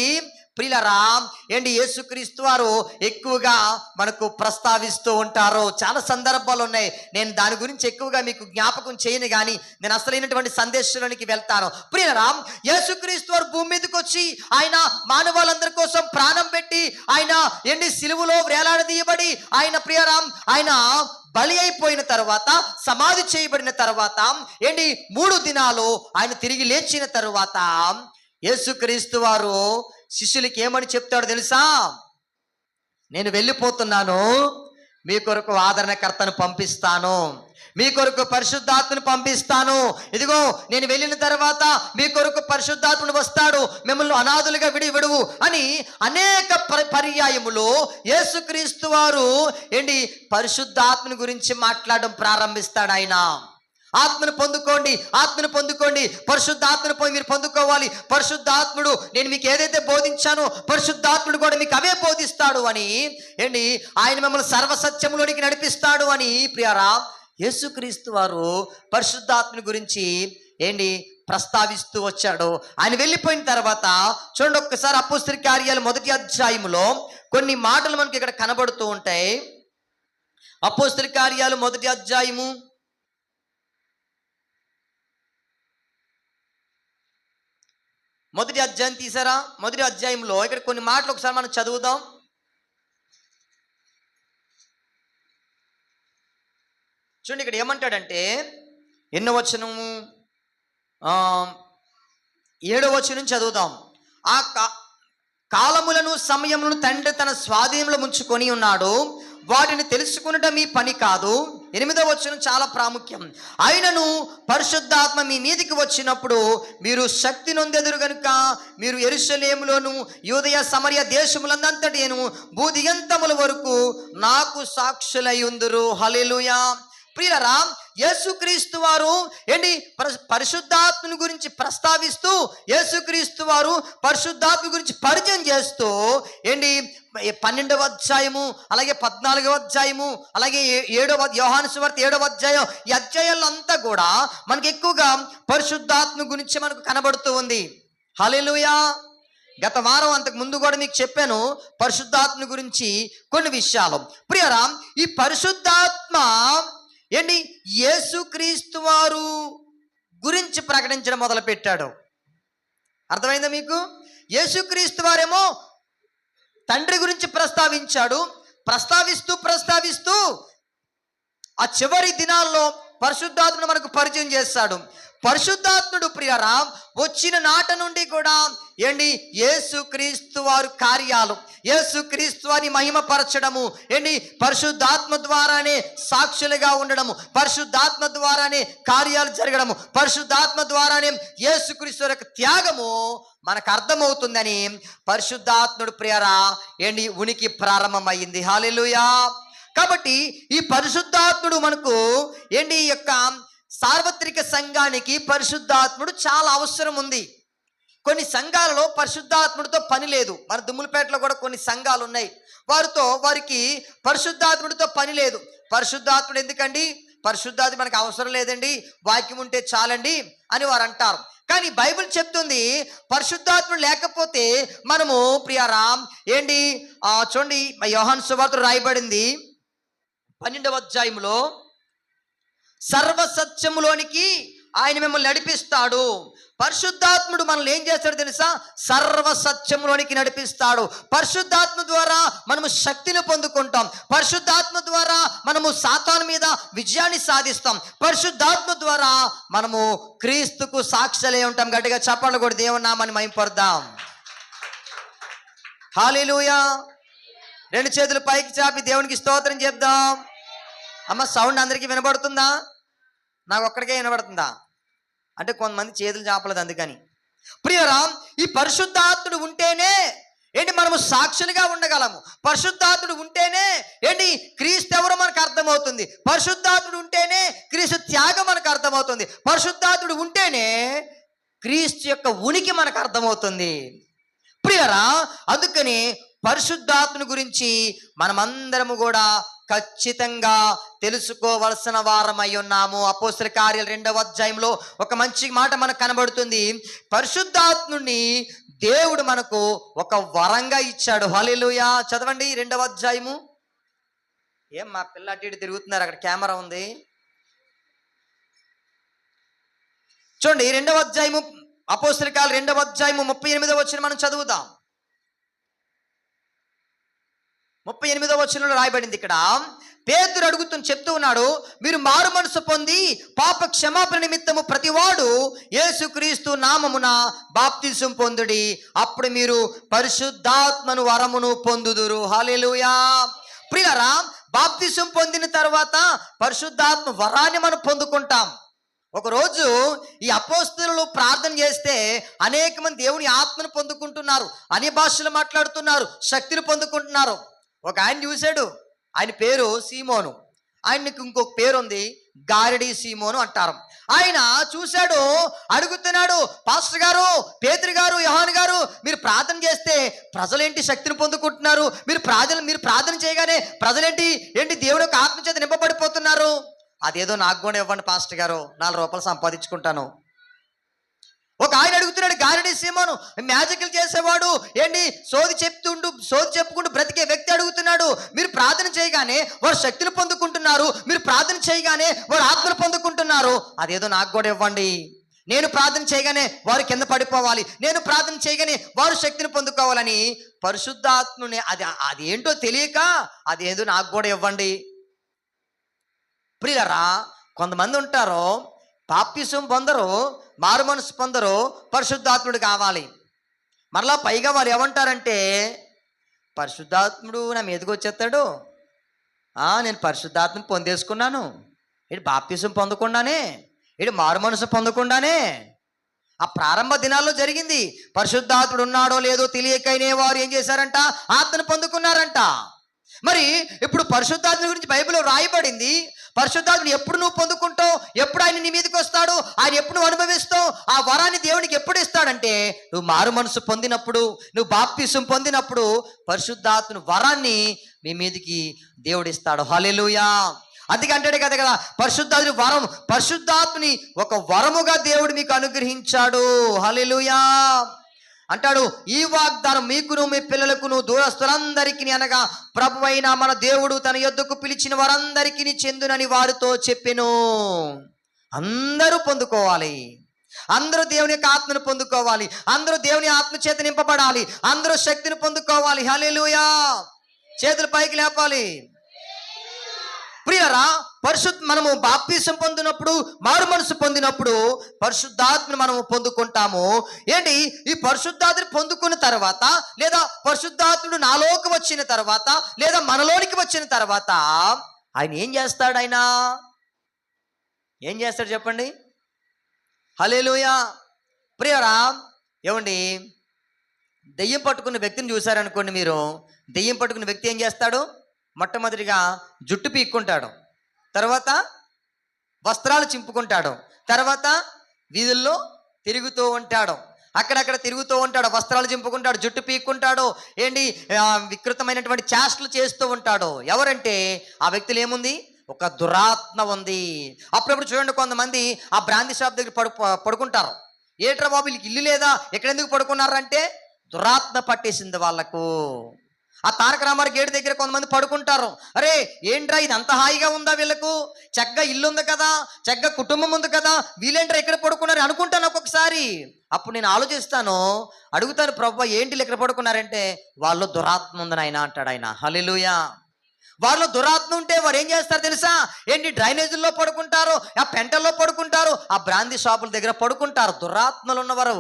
ప్రియులారా యేసుక్రీస్తు వారు ఎక్కువగా మనకు ప్రస్తావిస్తూ ఉంటారు. చాలా సందర్భాలు ఉన్నాయి. నేను దాని గురించి ఎక్కువగా మీకు జ్ఞాపకం చేయను, కానీ నేను అసలైనటువంటి సందేశానికి వెళ్తాను. ప్రియులారా, యేసుక్రీస్తు వారు భూమి మీదకి వచ్చి ఆయన మానవాళ్ళందరి కోసం ప్రాణం పెట్టి ఆయన సిలువలో వేలాడదీయబడి ఆయన ఆయన బలి అయిపోయిన తర్వాత, సమాధి చేయబడిన తర్వాత 3 దినాలు ఆయన తిరిగి లేచిన తర్వాత యేసుక్రీస్తు వారు శిష్యులకి ఏమని చెప్తాడు తెలుసా? నేను వెళ్ళిపోతున్నాను, మీ కొరకు ఆదరణకర్తను పంపిస్తాను, మీ కొరకు పరిశుద్ధాత్మను పంపిస్తాను. ఇదిగో నేను వెళ్ళిన తర్వాత మీ కొరకు పరిశుద్ధాత్ముడు వస్తాడు, మిమ్మల్ని అనాథులుగా విడువు అని అనేక పర్యాయములు యేసుక్రీస్తు వారు పరిశుద్ధాత్మని గురించి మాట్లాడడం ప్రారంభిస్తాడు. ఆయన ఆత్మను పొందుకోండి, ఆత్మను పొందుకోండి, పరిశుద్ధాత్మను మీరు పొందుకోవాలి, పరిశుద్ధాత్ముడు నేను మీకు ఏదైతే బోధించానో పరిశుద్ధాత్ముడు కూడా మీకు అవే బోధిస్తాడు అని ఆయన మిమ్మల్ని సర్వసత్యములోనికి నడిపిస్తాడు అని ప్రియారా యేసుక్రీస్తు వారు పరిశుద్ధాత్మని గురించి ప్రస్తావిస్తూ వచ్చాడు. ఆయన వెళ్ళిపోయిన తర్వాత చూడండి ఒక్కసారి అపోస్తలుల కార్యాలు 1వ అధ్యాయములో కొన్ని మాటలు మనకి ఇక్కడ కనబడుతూ ఉంటాయి. అపోస్తలుల కార్యాలు 1వ అధ్యాయము 1వ అధ్యాయం తీసారా? 1వ అధ్యాయంలో ఇక్కడ కొన్ని మాటలు ఒకసారి మనం చదువుదాం. చూడండి ఇక్కడ ఏమంటాడంటే, ఎన్నో వచనము 7వ వచనం చదువుదాం. ఆ కాలములను సమయములను తండ్రి తన స్వాధీనంలో ఉంచుకొని ఉన్నాడు, వాటిని తెలుసుకునట మీ పని కాదు. 8వ వచనం చాలా ప్రాముఖ్యం. ఆయనను పరిశుద్ధాత్మ మీ మీదికి వచ్చినప్పుడు మీరు శక్తి నొందెదరు గనుక మీరు యెరూషలేములోను యూదయ సమరయ దేశములందంతటిను భూదిగంతముల వరకు నాకు సాక్షులై ఉందురు. హల్లెలూయా. ప్రియులారా, యేసుక్రీస్తు వారు పరిశుద్ధాత్మని గురించి ప్రస్తావిస్తూ, యేసుక్రీస్తు వారు పరిశుద్ధాత్మ గురించి పరిచయం చేస్తూ 12వ అధ్యాయము, అలాగే 14వ అధ్యాయము, అలాగే యోహాను సువార్త 7వ అధ్యాయం, ఈ అధ్యాయాల్లో అంతా కూడా మనకి ఎక్కువగా పరిశుద్ధాత్మ గురించి మనకు కనబడుతూ ఉంది. హల్లెలూయా. గత వారం అంతకు ముందు కూడా మీకు చెప్పాను పరిశుద్ధాత్మ గురించి కొన్ని విషయాలు. ప్రియరా, ఈ పరిశుద్ధాత్మ యేసుక్రీస్తు వారు గురించి ప్రకటించడం మొదలు పెట్టాడు. అర్థమైందా మీకు? యేసుక్రీస్తు వారేమో తండ్రి గురించి ప్రస్తావిస్తూ ఆ చివరి దినాల్లో పరిశుద్ధాత్మను మనకు పరిచయం చేస్తాడు. పరిశుద్ధాత్ముడు ప్రియరా వచ్చిన నాట నుండి కూడా యేసుక్రీస్తు వారు కార్యాలు, యేసుక్రీస్తు వారిని మహిమపరచడము, పరిశుద్ధాత్మ ద్వారానే సాక్షులుగా ఉండడము, పరిశుద్ధాత్మ ద్వారానే కార్యాలు జరగడము, పరిశుద్ధాత్మ ద్వారానే యేసుక్రీస్తు యొక్క త్యాగము మనకు అర్థమవుతుందని పరిశుద్ధాత్ముడు ప్రియరా ఉనికి ప్రారంభమైంది. హల్లెలూయా. కాబట్టి ఈ పరిశుద్ధాత్ముడు మనకు ఈ యొక్క సార్వత్రిక సంఘానికి పరిశుద్ధాత్ముడు చాలా అవసరం ఉంది. కొన్ని సంఘాలలో పరిశుద్ధాత్ముడితో పని లేదు. మన దుమ్ములపేటలో కూడా కొన్ని సంఘాలు ఉన్నాయి, వారికి పరిశుద్ధాత్ముడితో పని లేదు. పరిశుద్ధాత్ముడు ఎందుకండి, పరిశుద్ధాత్మ మనకు అవసరం లేదండి, వాక్యం ఉంటే చాలండి అని వారు అంటారు. కానీ బైబిల్ చెప్తుంది పరిశుద్ధాత్ముడు లేకపోతే మనము ప్రియారా చూడండి యోహాను సువార్తలో రాయబడింది 12వ అధ్యాయంలో సర్వసత్యములోనికి ఆయన మిమ్మల్ని నడిపిస్తాడు. పరిశుద్ధాత్ముడు మనల్ని ఏం చేస్తాడు తెలుసా? సర్వసత్యములోనికి నడిపిస్తాడు. పరిశుద్ధాత్మ ద్వారా మనము శక్తిని పొందుకుంటాం. పరిశుద్ధాత్మ ద్వారా మనము సాతాను మీద విజయాన్ని సాధిస్తాం. పరిశుద్ధాత్మ ద్వారా మనము క్రీస్తుకు సాక్షులై ఉంటాం. గట్టిగా చప్పట్లు కొట్టి దేవుని నామాన్ని మహిమపరుద్దాం. హల్లెలూయా. రెండు చేతులు పైకి చాపి దేవునికి స్తోత్రం చెప్దాం. అమ్మ, సౌండ్ అందరికీ వినబడుతుందా? నాకు ఒక్కడికే వినబడుతుందా? అంటే కొంతమంది చేతులు చాపలేదు అందుకని. ప్రియరా, ఈ పరిశుద్ధాత్ముడు ఉంటేనే ఏంటి మనము సాక్షులుగా ఉండగలము. పరిశుద్ధాత్ముడు ఉంటేనే ఏంటి క్రీస్తు ఎవరో మనకు అర్థమవుతుంది. పరిశుద్ధాత్ముడు ఉంటేనే క్రీస్తు త్యాగం మనకు అర్థమవుతుంది. పరిశుద్ధాత్ముడు ఉంటేనే క్రీస్తు యొక్క ఉనికి మనకు అర్థమవుతుంది. ప్రియరా, అందుకని పరిశుద్ధాత్మని గురించి మనమందరము కూడా ఖచ్చితంగా తెలుసుకోవలసిన వారమై ఉన్నాము. అపోస్తల కార్యాలు 2వ అధ్యాయంలో ఒక మంచి మాట మనకు కనబడుతుంది. పరిశుద్ధాత్ముని దేవుడు మనకు ఒక వరంగా ఇచ్చాడు. హల్లెలూయా. చదవండి 2వ అధ్యాయము. ఏం మా పిల్ల అటు ఇటు తిరుగుతున్నారు, అక్కడ కెమెరా ఉంది చూడండి. 2వ అధ్యాయము అపోస్తల కార్యాలు 2వ అధ్యాయము 38వ వచనం మనం చదువుదాం. 38వ వచనంలో రాయబడింది. ఇక్కడ పేతురు చెప్తూ ఉన్నాడు, మీరు మారు మనసు పొంది పాప క్షమాపణ నిమిత్తము ప్రతివాడు యేసుక్రీస్తు నామమున బాప్తిసం పొందుడి, అప్పుడు మీరు పరిశుద్ధాత్మను వరమును పొందుదురు. హల్లెలూయా. ప్రియరా, బాప్తిసం పొందిన తర్వాత పరిశుద్ధాత్మ వరాన్ని మనం పొందుకుంటాం. ఒకరోజు ఈ అపోస్తలులు ప్రార్థన చేస్తే అనేక మంది దేవుని ఆత్మను పొందుకుంటున్నారు, అన్య భాషలు మాట్లాడుతున్నారు, శక్తిని పొందుకుంటున్నారు. ఒక ఆయన చూశాడు, ఆయన పేరు సీమోను. ఆయనకి ఇంకొక పేరు ఉంది, గారడి సీమోను అంటారు. ఆయన చూశాడు, అడుగుతున్నాడు, పాస్టర్ గారు, పేతురు గారు, యోహాను గారు, మీరు ప్రార్థన చేస్తే ప్రజలేంటి శక్తిని పొందుకుంటున్నారు? మీరు ప్రార్థన చేయగానే ప్రజలేంటి దేవుడి యొక్క ఆత్మ చేత నింపబడిపోతున్నారు? అదేదో నాకు కూడా ఇవ్వండి పాస్టర్ గారు, 4 రూపాయలు సంపాదించుకుంటాను. ఒక ఆయన అడుగుతున్నాడు, గారడి సీమోను, మ్యాజిక్లు చేసేవాడు, సోది చెప్పుకుంటూ బ్రతికే వ్యక్తి అడుగుతున్నాడు, మీరు ప్రార్థన చేయగానే వారు శక్తిని పొందుకుంటున్నారు, మీరు ప్రార్థన చేయగానే వారు ఆత్మను పొందుకుంటున్నారు, అదేదో నాకు కూడా ఇవ్వండి. నేను ప్రార్థన చేయగానే వారు కింద పడిపోవాలి, నేను ప్రార్థన చేయగానే వారు శక్తిని పొందుకోవాలని పరిశుద్ధాత్మని అదేంటో తెలియక అదేదో నాకు కూడా ఇవ్వండి. ప్రియులరా, కొంతమంది ఉంటారు, బాప్తిసం పొందరు, మారు మనసు పొందరు, పరిశుద్ధాత్ముడు కావాలి. మరలా పైగా వాళ్ళు ఏమంటారంటే, పరిశుద్ధాత్ముడు నా మీదకి వచ్చేస్తాడు, నేను పరిశుద్ధాత్మను పొందేసుకున్నాను, బాప్తిసం పొందకుండానే, మారు మనసు పొందకుండానే. ఆ ప్రారంభ దినాల్లో జరిగింది. పరిశుద్ధాత్ముడు ఉన్నాడో లేదో తెలియకైనే వారు ఏం చేశారంట? ఆత్మను పొందుకున్నారంట. మరి ఇప్పుడు పరిశుద్ధాత్మ గురించి బైబిల్లో రాయబడింది. పరిశుద్ధాత్మని ఎప్పుడు నువ్వు పొందుకుంటావు? ఎప్పుడు ఆయన నీ మీదకి వస్తాడు? ఆయన ఎప్పుడు నువ్వు అనుభవిస్తావు? ఆ వరాన్ని దేవునికి ఎప్పుడు ఇస్తాడంటే, నువ్వు మారు మనసు పొందినప్పుడు, నువ్వు బాప్తిసం పొందినప్పుడు పరిశుద్ధాత్మని వరాన్ని మీ మీదకి దేవుడు ఇస్తాడు. హల్లెలూయా. అందుకే అంటాడే కదా, పరిశుద్ధాత్మని వరం, పరిశుద్ధాత్మని ఒక వరముగా దేవుడు మీకు అనుగ్రహించాడు. హల్లెలూయా అంటాడు. ఈ వాగ్దానం మీకును మీ పిల్లలకును దూరస్తులందరికీ అనగా ప్రభువైన మన దేవుడు తన యొద్దకు పిలిచిన వారందరికీ చెందునని వారితో చెప్పెను. అందరూ పొందుకోవాలి, అందరూ దేవుని యొక్క ఆత్మను పొందుకోవాలి, అందరూ దేవుని ఆత్మ చేత నింపబడాలి, అందరూ శక్తిని పొందుకోవాలి. హల్లెలూయా. చేతులు పైకి లేపాలి. ప్రియరా, మనము బాప్తిసం పొందినప్పుడు, మారు మనసు పొందినప్పుడు పరిశుద్ధాత్మను మనము పొందుకుంటాము. ఈ పరిశుద్ధాత్మని పొందుకున్న తర్వాత, లేదా పరిశుద్ధాత్ముడు నాలోకి వచ్చిన తర్వాత, లేదా మనలోనికి వచ్చిన తర్వాత ఆయన ఏం చేస్తాడు? ఏం చేస్తాడు చెప్పండి? హల్లెలూయా. ప్రియరా, దెయ్యం పట్టుకున్న వ్యక్తిని చూశారనుకోండి మీరు, దెయ్యం పట్టుకున్న వ్యక్తి ఏం చేస్తాడు? మొట్టమొదటిగా జుట్టు పీక్కుంటాడు, తర్వాత వస్త్రాలు చింపుకుంటాడు, తర్వాత వీధుల్లో తిరుగుతూ ఉంటాడు, అక్కడక్కడ తిరుగుతూ ఉంటాడు, వస్త్రాలు చింపుకుంటాడు, జుట్టు పీక్కుంటాడు, వికృతమైనటువంటి చేష్టలు చేస్తూ ఉంటాడు. ఎవరంటే ఆ వ్యక్తులు ఏముంది? ఒక దురాత్మ ఉంది. అప్పుడప్పుడు చూడండి, కొంతమంది ఆ బ్రాంతి షాప్ దగ్గర పడుకుంటారు. ఏట్రా బాబు, వీళ్ళకి ఇల్లు లేదా, ఎక్కడెందుకు పడుకున్నారంటే దురాత్మ పట్టేసింది వాళ్ళకు. ఆ తారక రామారావు గేటు దగ్గర కొంతమంది పడుకుంటారు. అరే ఏంట్రా ఇది అంత హాయిగా ఉందా, వీళ్ళకు చక్కగా ఇల్లు ఉంది కదా, చక్కగా కుటుంబం ఉంది కదా, వీళ్ళేంట్రా ఎక్కడ పడుకున్నారు అనుకుంటాను ఒక్కొక్కసారి. అప్పుడు నేను ఆలోచిస్తాను, అడుగుతాను, ప్రభువా ఏంటి వీళ్ళు ఎక్కడ పడుకున్నారంటే, వాళ్ళు దురాత్మ ఉంది నాయన అంటాడు ఆయన. హల్లెలూయా. వారిలో దురాత్మ ఉంటే వారు ఏం చేస్తారు తెలుసా? ఏంటి డ్రైనేజీల్లో పడుకుంటారు, ఆ పెంటల్లో పడుకుంటారు, ఆ బ్రాందీ షాపుల దగ్గర పడుకుంటారు. దురాత్మలు ఉన్నవారు,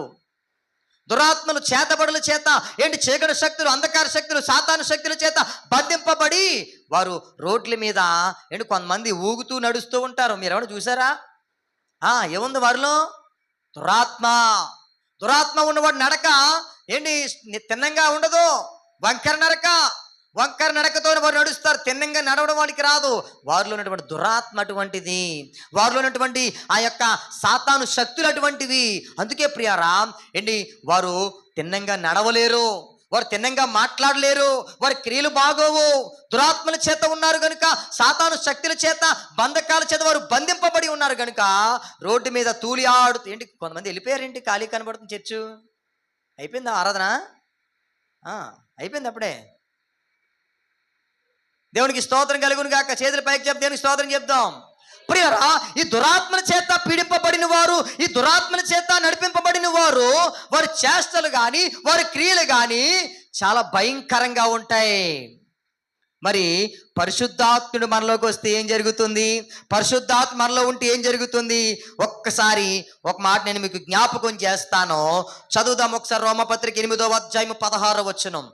దురాత్మలు చేతబడుల చేత, ఏంటి చీకటి శక్తులు, అంధకార శక్తులు, సాతాను శక్తుల చేత బంధింపబడి వారు రోడ్ల మీద ఏంటి కొంతమంది ఊగుతూ నడుస్తూ ఉంటారు. మీరు ఎవరు చూసారా? ఏముంది వారిలో? దురాత్మ. దురాత్మ ఉన్నవాడు నడక ఏంటి తిన్నంగా ఉండదు, వంకర నడకతో వారు నడుస్తారు. తిన్నంగా నడవడం వాడికి రాదు. వారిలో ఉన్నటువంటి దురాత్మ అటువంటిది, వారిలో ఉన్నటువంటి ఆ యొక్క సాతాను శక్తులు అటువంటివి. అందుకే ప్రియారా ఏంటి వారు తిన్నంగా నడవలేరు, వారు తిన్నంగా మాట్లాడలేరు, వారి క్రియలు బాగోవు. దురాత్మల చేత ఉన్నారు కనుక, సాతాను శక్తుల చేత, బంధకాల చేత వారు బంధింపబడి ఉన్నారు కనుక రోడ్డు మీద తూలి ఆడుతూ ఏంటి కొంతమంది వెళ్ళిపోయారేంటి, ఖాళీ కనబడుతుంది చర్చు. అయిపోయిందా ఆరాధన? అయిపోయింది అప్పుడే. దేవునికి స్తోత్రం కలుగును గాక. చేతుల పైకి చెప్తే దేవునికి స్తోత్రం చెప్దాం. ప్రియరా, ఈ దురాత్మల చేత పీడింపబడిన వారు, ఈ దురాత్మల చేత నడిపింపబడిన వారు, వారి చేష్టలు కానీ వారి క్రియలు కానీ చాలా భయంకరంగా ఉంటాయి. మరి పరిశుద్ధాత్ముడు మనలోకి వస్తే ఏం జరుగుతుంది? పరిశుద్ధాత్మ మనలో ఉంటే ఏం జరుగుతుంది? ఒక్కసారి ఒక మాట నేను మీకు జ్ఞాపకం చేస్తాను. చదువుదాం ఒకసారి. రోమపత్రిక 8వ అధ్యాయం 16వ వచనం.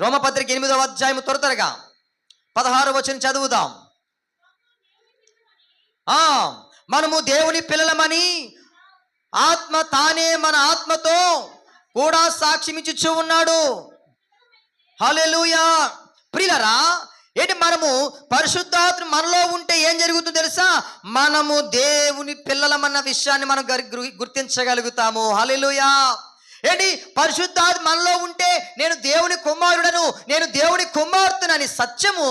రోమపత్రిక 8వ అధ్యాయం త్వరగా 16వ వచనం చదువుదాం. మనము దేవుని పిల్లలమని ఆత్మ తానే మన ఆత్మతో కూడా సాక్ష్యమిచ్చుచూ ఉన్నాడు. హల్లెలూయా. ప్రియులారా, ఏంటి మనము పరిశుద్ధాత్మ మనలో ఉంటే ఏం జరుగుతుందో తెలుసా? మనము దేవుని పిల్లలమన్న విషయాన్ని మనం గుర్తించగలుగుతాము. హల్లెలూయా. ఏంటి పరిశుద్ధాత్మ మనలో ఉంటే నేను దేవుని కుమారుడను, నేను దేవుని కుమార్తెనని సత్యము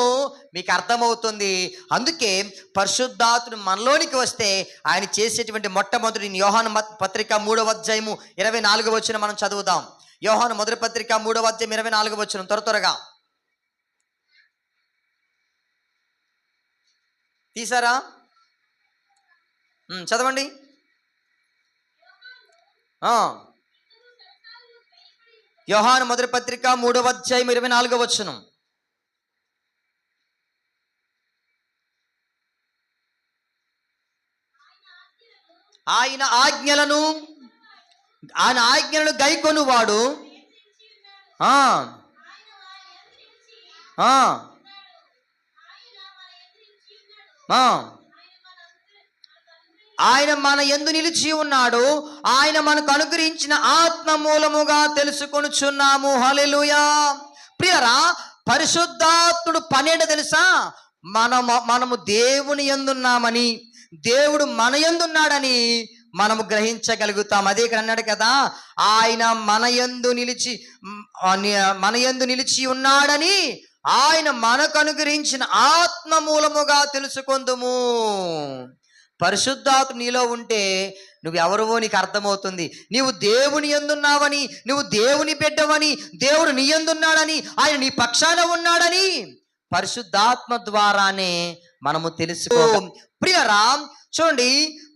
మీకు అర్థమవుతుంది. అందుకే పరిశుద్ధాత్మ మనలోనికి వస్తే ఆయన చేసేటువంటి మొట్టమొదటి యోహాను పత్రిక 3వ అధ్యాయము 24వ వచనం మనం చదువుదాం. యోహాను మొదటి పత్రిక 3వ అధ్యాయం 24వ వచనం త్వరగా తీసారా? చదవండి. యోహాను మొదటి పత్రిక 3వ అధ్యాయం 24వ వచనం. ఆయన ఆజ్ఞలను గైకొనువాడు ఆయన మన యందు నిలిచి ఉన్నాడు, ఆయన మనకు అనుగ్రహించిన ఆత్మ మూలముగా తెలుసుకొనుచున్నాము. హల్లెలూయా. ప్రియరా, పరిశుద్ధాత్ముడు పనేంటో తెలుసా? మనము దేవుని యందున్నామని, దేవుడు మన యందున్నాడని మనము గ్రహించగలుగుతాం. అదే ఇక్కడ అన్నాడు కదా, ఆయన మన యందు నిలిచి ఉన్నాడని ఆయన మనకు అనుగ్రహించిన ఆత్మ మూలముగా తెలుసుకొందుము. పరిశుద్ధాత్మ నీలో ఉంటే నువ్వెవరివో నీకు అర్థమవుతుంది. నీవు దేవుని యందున్నావని, నువ్వు దేవుని బిడ్డవని, దేవుడు నీ యందున్నాడని, ఆయన నీ పక్షాన ఉన్నాడని పరిశుద్ధాత్మ ద్వారానే మనము తెలుసుకో. ప్రియరా, చూడండి,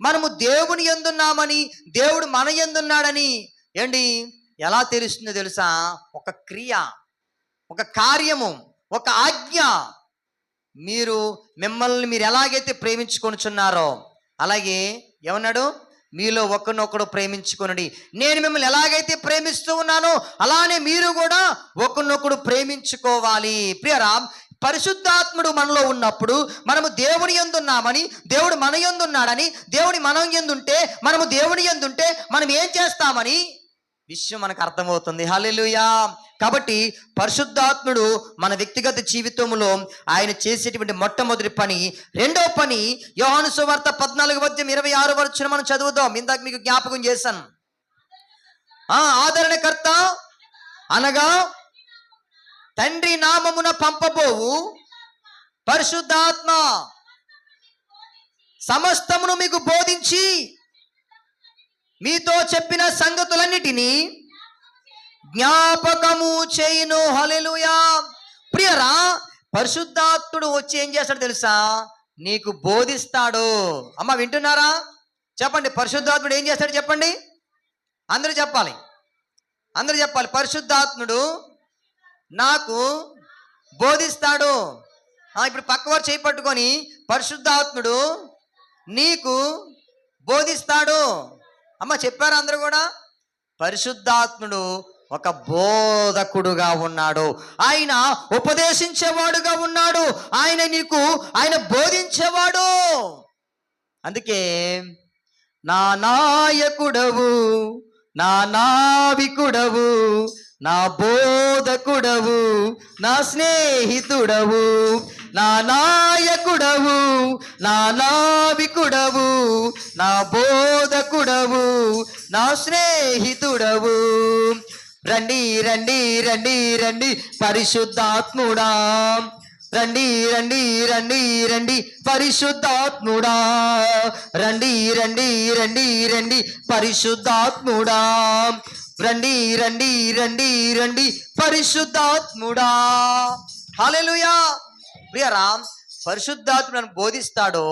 మనము దేవుని యందున్నామని, దేవుడు మన యందున్నాడని ఏంటి ఎలా తెలుస్తుందో తెలుసా? ఒక క్రియ, ఒక కార్యము, ఒక ఆజ్ఞ. మిమ్మల్ని మీరు ఎలాగైతే ప్రేమించుకొనుచున్నారో అలాగే ఏమన్నాడు? మీలో ఒకరినొకడు ప్రేమించుకొనుడి. నేను మిమ్మల్ని ఎలాగైతే ప్రేమిస్తూ ఉన్నానో అలానే మీరు కూడా ఒకరినొకడు ప్రేమించుకోవాలి. ప్రియరా, పరిశుద్ధాత్ముడు మనలో ఉన్నప్పుడు మనము దేవుని యందున్నామని, దేవుడు మన యందున్నాడని, దేవుని మనం యందుంటే, మనము దేవుని యందుంటే మనం ఏం చేస్తామని విషయం మనకు అర్థమవుతుంది. హల్లెలూయా. కాబట్టి పరిశుద్ధాత్ముడు మన వ్యక్తిగత జీవితంలో ఆయన చేసేటువంటి మొట్టమొదటి పని. రెండో పని యోహాను సువార్త 14:26 వచనం మనం చదువుదాం. ఇందాక మీకు జ్ఞాపకం చేశాను. ఆదరణకర్త అనగా తండ్రి నామమున పంపబోవు పరిశుద్ధాత్మ సమస్తమును మీకు బోధించి మీతో చెప్పిన సంగతులన్నిటినీ జ్ఞాపకము చేయును. హల్లెలూయా. ప్రియరా, పరిశుద్ధాత్ముడు వచ్చి ఏం చేస్తాడు తెలుసా? నీకు బోధిస్తాడు. అమ్మ వింటున్నారా? చెప్పండి, పరిశుద్ధాత్ముడు ఏం చేస్తాడు చెప్పండి. అందరూ చెప్పాలి, అందరూ చెప్పాలి. పరిశుద్ధాత్ముడు నాకు బోధిస్తాడు. ఇప్పుడు పక్కవారు చేయి పట్టుకొని, పరిశుద్ధాత్ముడు నీకు బోధిస్తాడు. అమ్మ చెప్పారు అందరూ కూడా. పరిశుద్ధాత్ముడు ఒక బోధకుడుగా ఉన్నాడు. ఆయన ఉపదేశించేవాడుగా ఉన్నాడు. ఆయన బోధించేవాడు. అందుకే నా నాయకుడవు, నా నావికుడవు, నా బోధకుడవు, నా స్నేహితుడవు, నా నాయకుడవు, నా నావికుడవు, నా బోధకుడవు, నా స్నేహితుడవు. రండి రండి రండి రండి పరిశుద్ధాత్ముడా, రండి రండి రండి రండి పరిశుద్ధాత్ముడా, రండి రండి రండి రండి పరిశుద్ధాత్ముడా, రండి రండి రండి రండి పరిశుద్ధాత్ముడా. హల్లెలూయా. ప్రియరా, పరిశుద్ధాత్ముడు బోధిస్తాడో,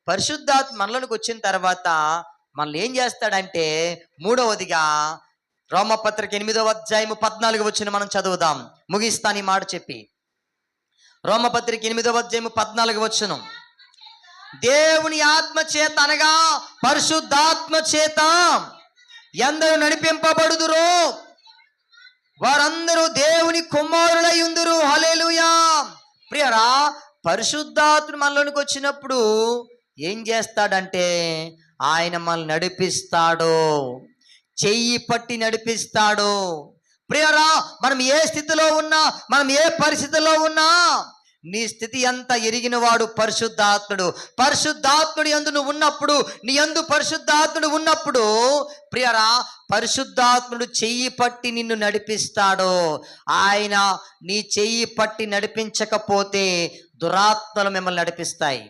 పరిశుద్ధాత్మ మనలోకి వచ్చిన తర్వాత మనల్ని ఏం చేస్తాడంటే, మూడవదిగా రోమపత్రిక 8వ అధ్యాయము 14వ వచనం మనం చదువుదాం. ముగిస్తాను ఈ మాట చెప్పి. రోమపత్రిక 8వ అధ్యాయము 14వ వచనం. దేవుని ఆత్మ చేత అనగా పరిశుద్ధాత్మ చేత ఎందరూ నడిపింపబడుదురో వారందరూ దేవుని కుమారులై ఉందురు. హల్లెలూయా. ప్రియరా, పరిశుద్ధాత్మ మనలోనికి వచ్చినప్పుడు ఏం చేస్తాడంటే, ఆయన మనల్ని నడిపిస్తాడు, చెయ్యి పట్టి నడిపిస్తాడు. ప్రియరా, మనం ఏ స్థితిలో ఉన్నా, మనం ఏ పరిస్థితిలో ఉన్నా, నీ స్థితి అంతా ఎరిగిన వాడు పరిశుద్ధాత్ముడు. పరిశుద్ధాత్ముడు యందు నువ్వు ఉన్నప్పుడు, నీ యందు పరిశుద్ధాత్ముడు ఉన్నప్పుడు, ప్రియరా, పరిశుద్ధాత్ముడు చెయ్యి పట్టి నిన్ను నడిపిస్తాడు. ఆయన నీ చెయ్యి పట్టి నడిపించకపోతే దురాత్మలు మిమ్మల్ని నడిపిస్తాయి.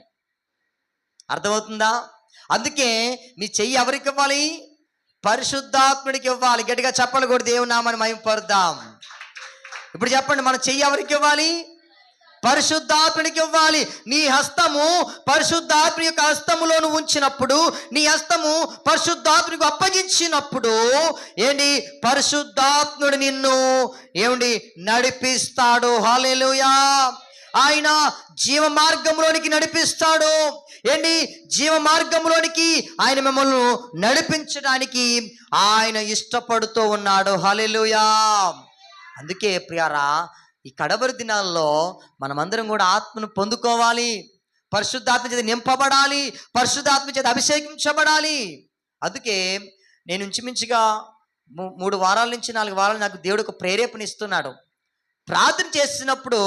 అర్థమవుతుందా? అందుకే మీ చెయ్యి ఎవరికి ఇవ్వాలి? పరిశుద్ధాత్ముడికి ఇవ్వాలి. గట్టిగా చెప్పలు కూడా దేవుని నామాన్ని మహిమపరుద్దాం. ఇప్పుడు చెప్పండి, మన చెయ్యి ఎవరికి ఇవ్వాలి? పరిశుద్ధాత్ముడికి ఇవ్వాలి. నీ హస్తము పరిశుద్ధాత్ముడి యొక్క హస్తములో నువ్వు ఉంచినప్పుడు, నీ హస్తము పరిశుద్ధాత్ముడికి అప్పగించినప్పుడు ఏంటి, పరిశుద్ధాత్ముడు నిన్ను నడిపిస్తాడు. హల్లెలూయా. ఆయన జీవ మార్గంలోనికి నడిపిస్తాడు. జీవ మార్గంలోనికి ఆయన మిమ్మల్ని నడిపించడానికి ఆయన ఇష్టపడుతూ ఉన్నాడు. హల్లెలూయా. అందుకే ప్రియారా, ఈ కడవరి దినాల్లో మనమందరం కూడా ఆత్మను పొందుకోవాలి, పరిశుద్ధాత్మ చేత నింపబడాలి, పరిశుద్ధాత్మ చేత అభిషేకించబడాలి. అందుకే నేను ఇంచుమించుగా 3 వారాల నుంచి 4 వారాలు నాకు దేవుడు ఒక ప్రేరేపణ ఇస్తున్నాడు. ప్రార్థన చేస్తున్నప్పుడు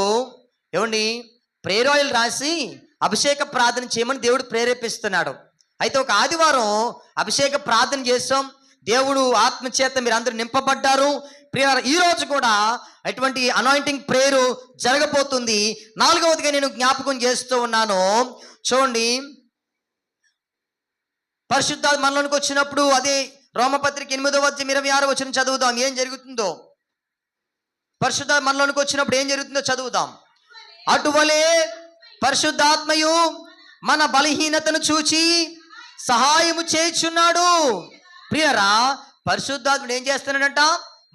ప్రేయర్ ఆయిల్ రాసి అభిషేక ప్రార్థన చేయమని దేవుడు ప్రేరేపిస్తున్నాడు. అయితే ఒక ఆదివారం అభిషేక ప్రార్థన చేస్తాం, దేవుడు ఆత్మచేత మీరు అందరూ నింపబడ్డారు. ప్రియరా, ఈ రోజు కూడా అటువంటి అనాయింటింగ్ ప్రేయర్ జరగబోతుంది. 4వదిగా నేను జ్ఞాపకం చేస్తూ ఉన్నాను. చూడండి, పరిశుద్ధాత్మ మనలోనికి వచ్చినప్పుడు, అదే రోమపత్రిక 8వ అధ్యాయం 26వ వచనం చదువుదాం. ఏం జరుగుతుందో, పరిశుద్ధాత్మ మనలోనికి వచ్చినప్పుడు ఏం జరుగుతుందో చదువుదాం. అటువలే పరిశుద్ధాత్మయు మన బలహీనతను చూచి సహాయము చేయుచున్నాడు. ప్రియరా, పరిశుద్ధాత్ముడు ఏం చేస్తున్నాడంట?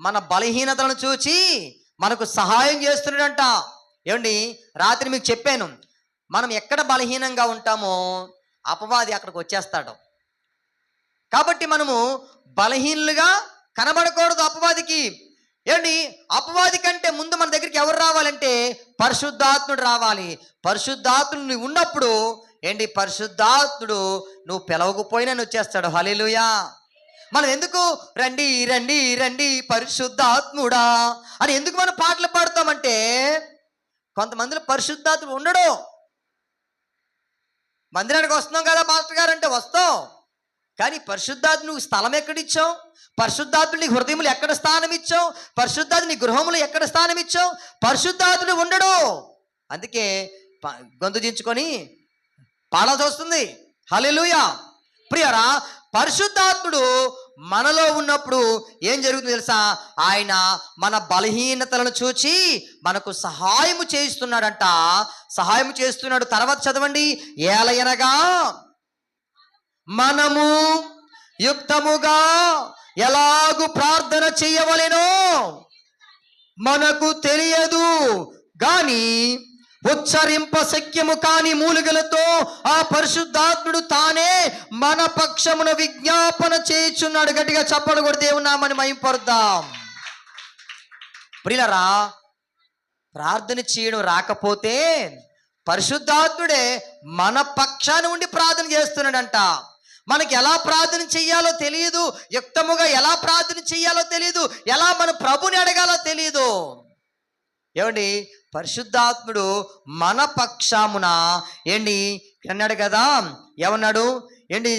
మన బలహీనతలను చూచి మనకు సహాయం చేస్తున్నాడంట. రాత్రి మీకు చెప్పాను, మనం ఎక్కడ బలహీనంగా ఉంటామో అపవాది అక్కడికి వచ్చేస్తాడు. కాబట్టి మనము బలహీనులుగా కనబడకూడదు అపవాదికి. అపవాది కంటే ముందు మన దగ్గరికి ఎవరు రావాలంటే పరిశుద్ధాత్ముడు రావాలి. పరిశుద్ధాత్ముడు నువ్వు ఉన్నప్పుడు పరిశుద్ధాత్ముడు నువ్వు పిలవకపోయినా వచ్చేస్తాడు. హల్లెలూయా. మనం ఎందుకు రండి రండి రండి పరిశుద్ధాత్ముడా అని ఎందుకు మనం పాటలు పాడతామంటే, కొంతమందిలో పరిశుద్ధాత్ముడు ఉండడు. మందిరానికి వస్తున్నాం కదా పాస్టర్ గారు అంటే వస్తాం, కానీ పరిశుద్ధాత్మ నువ్వు స్థలం ఎక్కడిచ్చావు? పరిశుద్ధాత్ముడు నీ హృదయములు ఎక్కడ స్థానం ఇచ్చావు? పరిశుద్ధాత్మ నీ గృహములు ఎక్కడ స్థానం ఇచ్చావు? పరిశుద్ధాత్ముడు ఉండడు. అందుకే గొంతు దించుకొని పాడాల్సి వస్తుంది. హల్లెలూయా. ప్రియరా, పరిశుద్ధాత్ముడు మనలో ఉన్నప్పుడు ఏం జరుగుతుందో తెలుసా? ఆయన మన బలహీనతలను చూచి మనకు సహాయము చేస్తున్నాడంట. సహాయం చేస్తున్నాడు. తర్వాత చదవండి. ఏలయనగా మనము యుక్తముగా ఎలాగు ప్రార్థన చేయవలెనో మనకు తెలియదు గాని ఉచ్చరింప శక్యము కాని మూలుగలతో ఆ పరిశుద్ధాత్ముడు తానే మన పక్షమున విజ్ఞాపన చేయుచున్నాడు. గట్టిగా చప్పట్లు కొట్టి దేవుని నామమును మహిమపరుద్దాం. ప్రియులారా, ప్రార్థన చేయడం రాకపోతే పరిశుద్ధాత్ముడే మన పక్షాన ఉండి ప్రార్థన చేస్తున్నాడంట. మనకి ఎలా ప్రార్థన చెయ్యాలో తెలియదు, యుక్తముగా ఎలా ప్రార్థన చెయ్యాలో తెలియదు, ఎలా మన ప్రభుని అడగాలో తెలియదు. ఏమండి, పరిశుద్ధాత్ముడు మన పక్షామున ఏంటి అన్నాడు కదా, ఏమన్నాడు ఏంటి?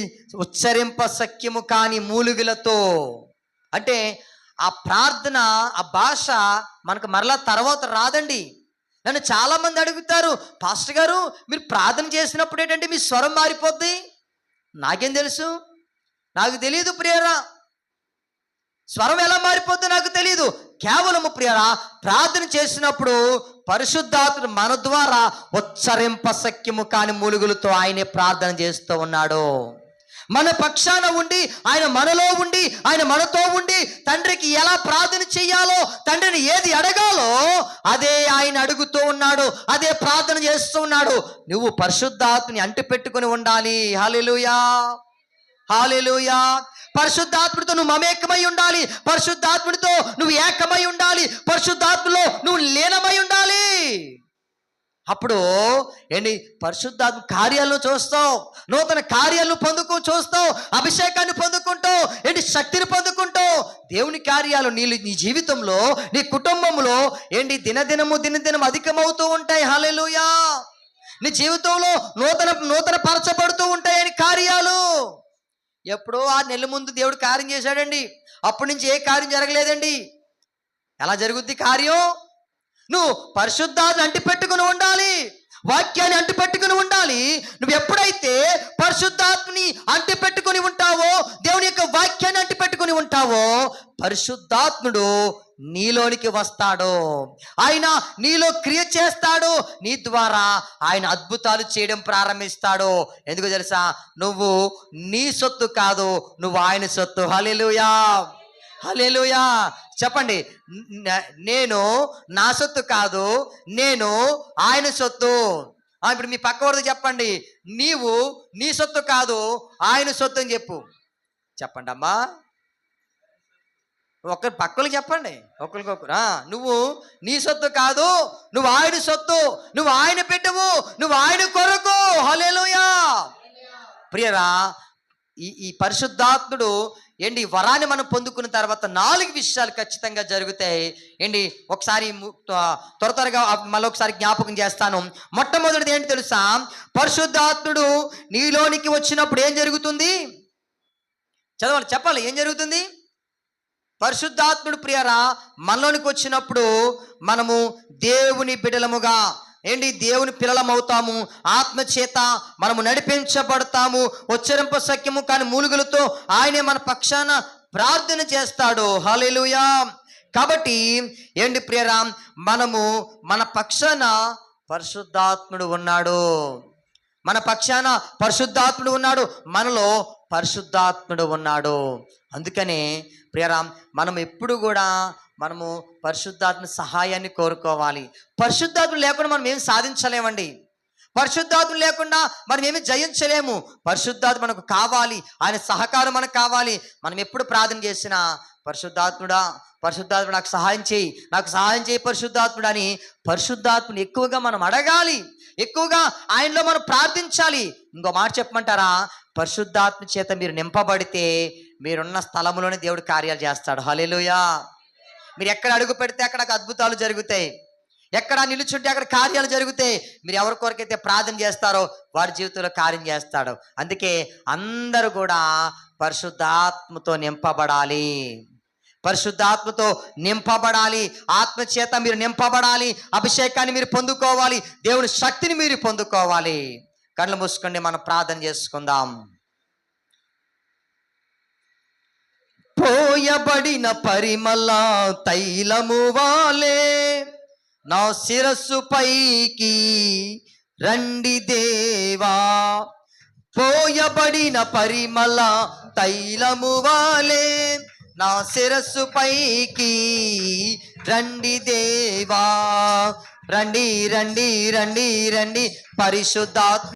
ఉచ్చరింప సఖ్యము కాని మూలుగులతో. అంటే ఆ ప్రార్థన, ఆ భాష మనకు మరలా తర్వాత రాదండి. నన్ను చాలామంది అడుగుతారు, పాస్టర్ గారు మీరు ప్రార్థన చేసినప్పుడు ఏంటంటే మీ స్వరం మారిపోద్ది. నాకేం తెలుసు? నాకు తెలియదు ప్రియరా, స్వరం ఎలా మారిపోద్దో నాకు తెలియదు. కేవలము ప్రియరా, ప్రార్థన చేసినప్పుడు పరిశుద్ధాత్ముడు మన ద్వారా ఉచ్చరింప శక్యము కాని మూలుగులతో ఆయనే ప్రార్థన చేస్తూ ఉన్నాడు. మన పక్షాన ఉండి, ఆయన మనలో ఉండి, ఆయన మనతో ఉండి తండ్రికి ఎలా ప్రార్థన చెయ్యాలో, తండ్రిని ఏది అడగాలో అదే ఆయన అడుగుతూ ఉన్నాడు, అదే ప్రార్థన చేస్తూ ఉన్నాడు. నువ్వు పరిశుద్ధాత్మని అంటి పెట్టుకుని ఉండాలి. హల్లెలూయా, హల్లెలూయా. పరిశుద్ధాత్ముడితో నువ్వు మమేకమై ఉండాలి, పరిశుద్ధాత్ముడితో నువ్వు ఏకమై ఉండాలి, పరిశుద్ధాత్మలో నువ్వు లీనమై ఉండాలి. అప్పుడు ఏంటి? పరిశుద్ధాత్మ కార్యాలను చూస్తావు, నూతన కార్యాలను చూస్తావు, అభిషేకాన్ని పొందుకుంటావు, ఏంటి? శక్తిని పొందుకుంటావు. దేవుని కార్యాలు నీ జీవితంలో, నీ కుటుంబంలో ఏంటి? దినదినం అధికమవుతూ ఉంటాయి. హల్లెలూయా. నీ జీవితంలో నూతన పరచబడుతూ ఉంటాయని కార్యాలు. ఎప్పుడో 6 నెలల ముందు దేవుడు కార్యం చేశాడండి, అప్పటి నుంచి ఏ కార్యం జరగలేదండి. ఎలా జరుగుద్ది కార్యం? నువ్వు పరిశుద్ధాత్మని అంటి పెట్టుకుని ఉండాలి, వాక్యాన్ని అంటి పెట్టుకుని ఉండాలి. నువ్వు ఎప్పుడైతే పరిశుద్ధాత్మని అంటి పెట్టుకుని ఉంటావో, దేవుని యొక్క వాక్యాన్ని అంటి పెట్టుకుని ఉంటావో, పరిశుద్ధాత్ముడు నీలోనికి వస్తాడు, ఆయన నీలో క్రియ చేస్తాడు, నీ ద్వారా ఆయన అద్భుతాలు చేయడం ప్రారంభిస్తాడు. ఎందుకు తెలుసా? నువ్వు నీ సొత్తు కాదు, నువ్వు ఆయన సొత్తు. హల్లెలూయా, హల్లెలూయా. చెప్పండి, నేను నా సొత్తు కాదు, నేను ఆయన సొత్తు. ఇప్పుడు మీ పక్కవాడితో చెప్పండి, నీవు నీ సొత్తు కాదు, ఆయన సొత్తు అని చెప్పండి అమ్మా. ఒకరి పక్కలు చెప్పండి, ఒకరికొకరు. నువ్వు నీ సొత్తు కాదు, నువ్వు ఆయన సొత్తు, నువ్వు ఆయన పెట్టవు, నువ్వు ఆయన కొరకు. హల్లెలూయా. ప్రియరా, ఈ పరిశుద్ధాత్ముడు ఏంటి వరాన్ని మనం పొందుకున్న తర్వాత 4 విషయాలు ఖచ్చితంగా జరుగుతాయి. ఏంటి? ఒకసారి త్వరగా మళ్ళీ ఒకసారి జ్ఞాపకం చేస్తాను. మొట్టమొదటిది ఏంటి తెలుసా? పరిశుద్ధాత్ముడు నీలోనికి వచ్చినప్పుడు ఏం జరుగుతుంది? చదవాలి, చెప్పాలి, ఏం జరుగుతుంది? పరిశుద్ధాత్ముడు ప్రియరా మనలోనికి వచ్చినప్పుడు మనము దేవుని బిడ్డలముగా ఏంటి? దేవుని పిల్లలమవుతాము. ఆత్మచేత మనము నడిపించబడతాము. ఉచ్చరింప సఖ్యము కాని మూలుగులతో ఆయనే మన పక్షాన ప్రార్థన చేస్తాడు. హల్లెలూయా. కాబట్టి ఏంటి ప్రియరా, మనము మన పక్షాన పరిశుద్ధాత్ముడు ఉన్నాడు, మన పక్షాన పరిశుద్ధాత్ముడు ఉన్నాడు, మనలో పరిశుద్ధాత్ముడు ఉన్నాడు. అందుకనే ప్రియరా, మనం ఎప్పుడు కూడా మనము పరిశుద్ధాత్మ సహాయాన్ని కోరుకోవాలి. పరిశుద్ధాత్మ లేకుండా మనం ఏమి సాధించలేమండి. పరిశుద్ధాత్మ లేకుండా మనం ఏమి జయించలేము. పరిశుద్ధాత్మ మనకు కావాలి, ఆయన సహకారం మనకు కావాలి. మనం ఎప్పుడు ప్రార్థన చేసినా పరిశుద్ధాత్ముడా, పరిశుద్ధాత్ముడు నాకు సహాయం చేయి, నాకు సహాయం చేయి పరిశుద్ధాత్ముడు అని పరిశుద్ధాత్మని ఎక్కువగా మనం అడగాలి, ఎక్కువగా ఆయనలో మనం ప్రార్థించాలి. ఇంకో మాట చెప్పమంటారా? పరిశుద్ధాత్మ చేత మీరు నింపబడితే మీరున్న స్థలంలోనే దేవుడు కార్యాలు చేస్తాడు. హల్లెలూయా. మీరు ఎక్కడ అడుగు పెడితే అక్కడ అద్భుతాలు జరుగుతాయి, ఎక్కడ నిలుచుంటే అక్కడ కార్యాలు జరుగుతాయి. మీరు ఎవరి కొరకైతే ప్రార్థన చేస్తారో వారి జీవితంలో కార్యం చేస్తాడు. అందుకే అందరూ కూడా పరిశుద్ధాత్మతో నింపబడాలి, పరిశుద్ధాత్మతో నింపబడాలి. ఆత్మచేత మీరు నింపబడాలి, అభిషేకాన్ని మీరు పొందుకోవాలి, దేవుని శక్తిని మీరు పొందుకోవాలి. కళ్ళు మూసుకోండి, మనం ప్రార్థన చేసుకుందాం. పోయబడిన పరిమళ తైలము వాలే నా శిరస్సు పైకి రండి దేవా. పోయబడిన పరిమళ తైలము వాలే నా శిరస్సు పైకి రండి దేవా. రండి రండి రండి రండి పరిశుద్ధాత్మ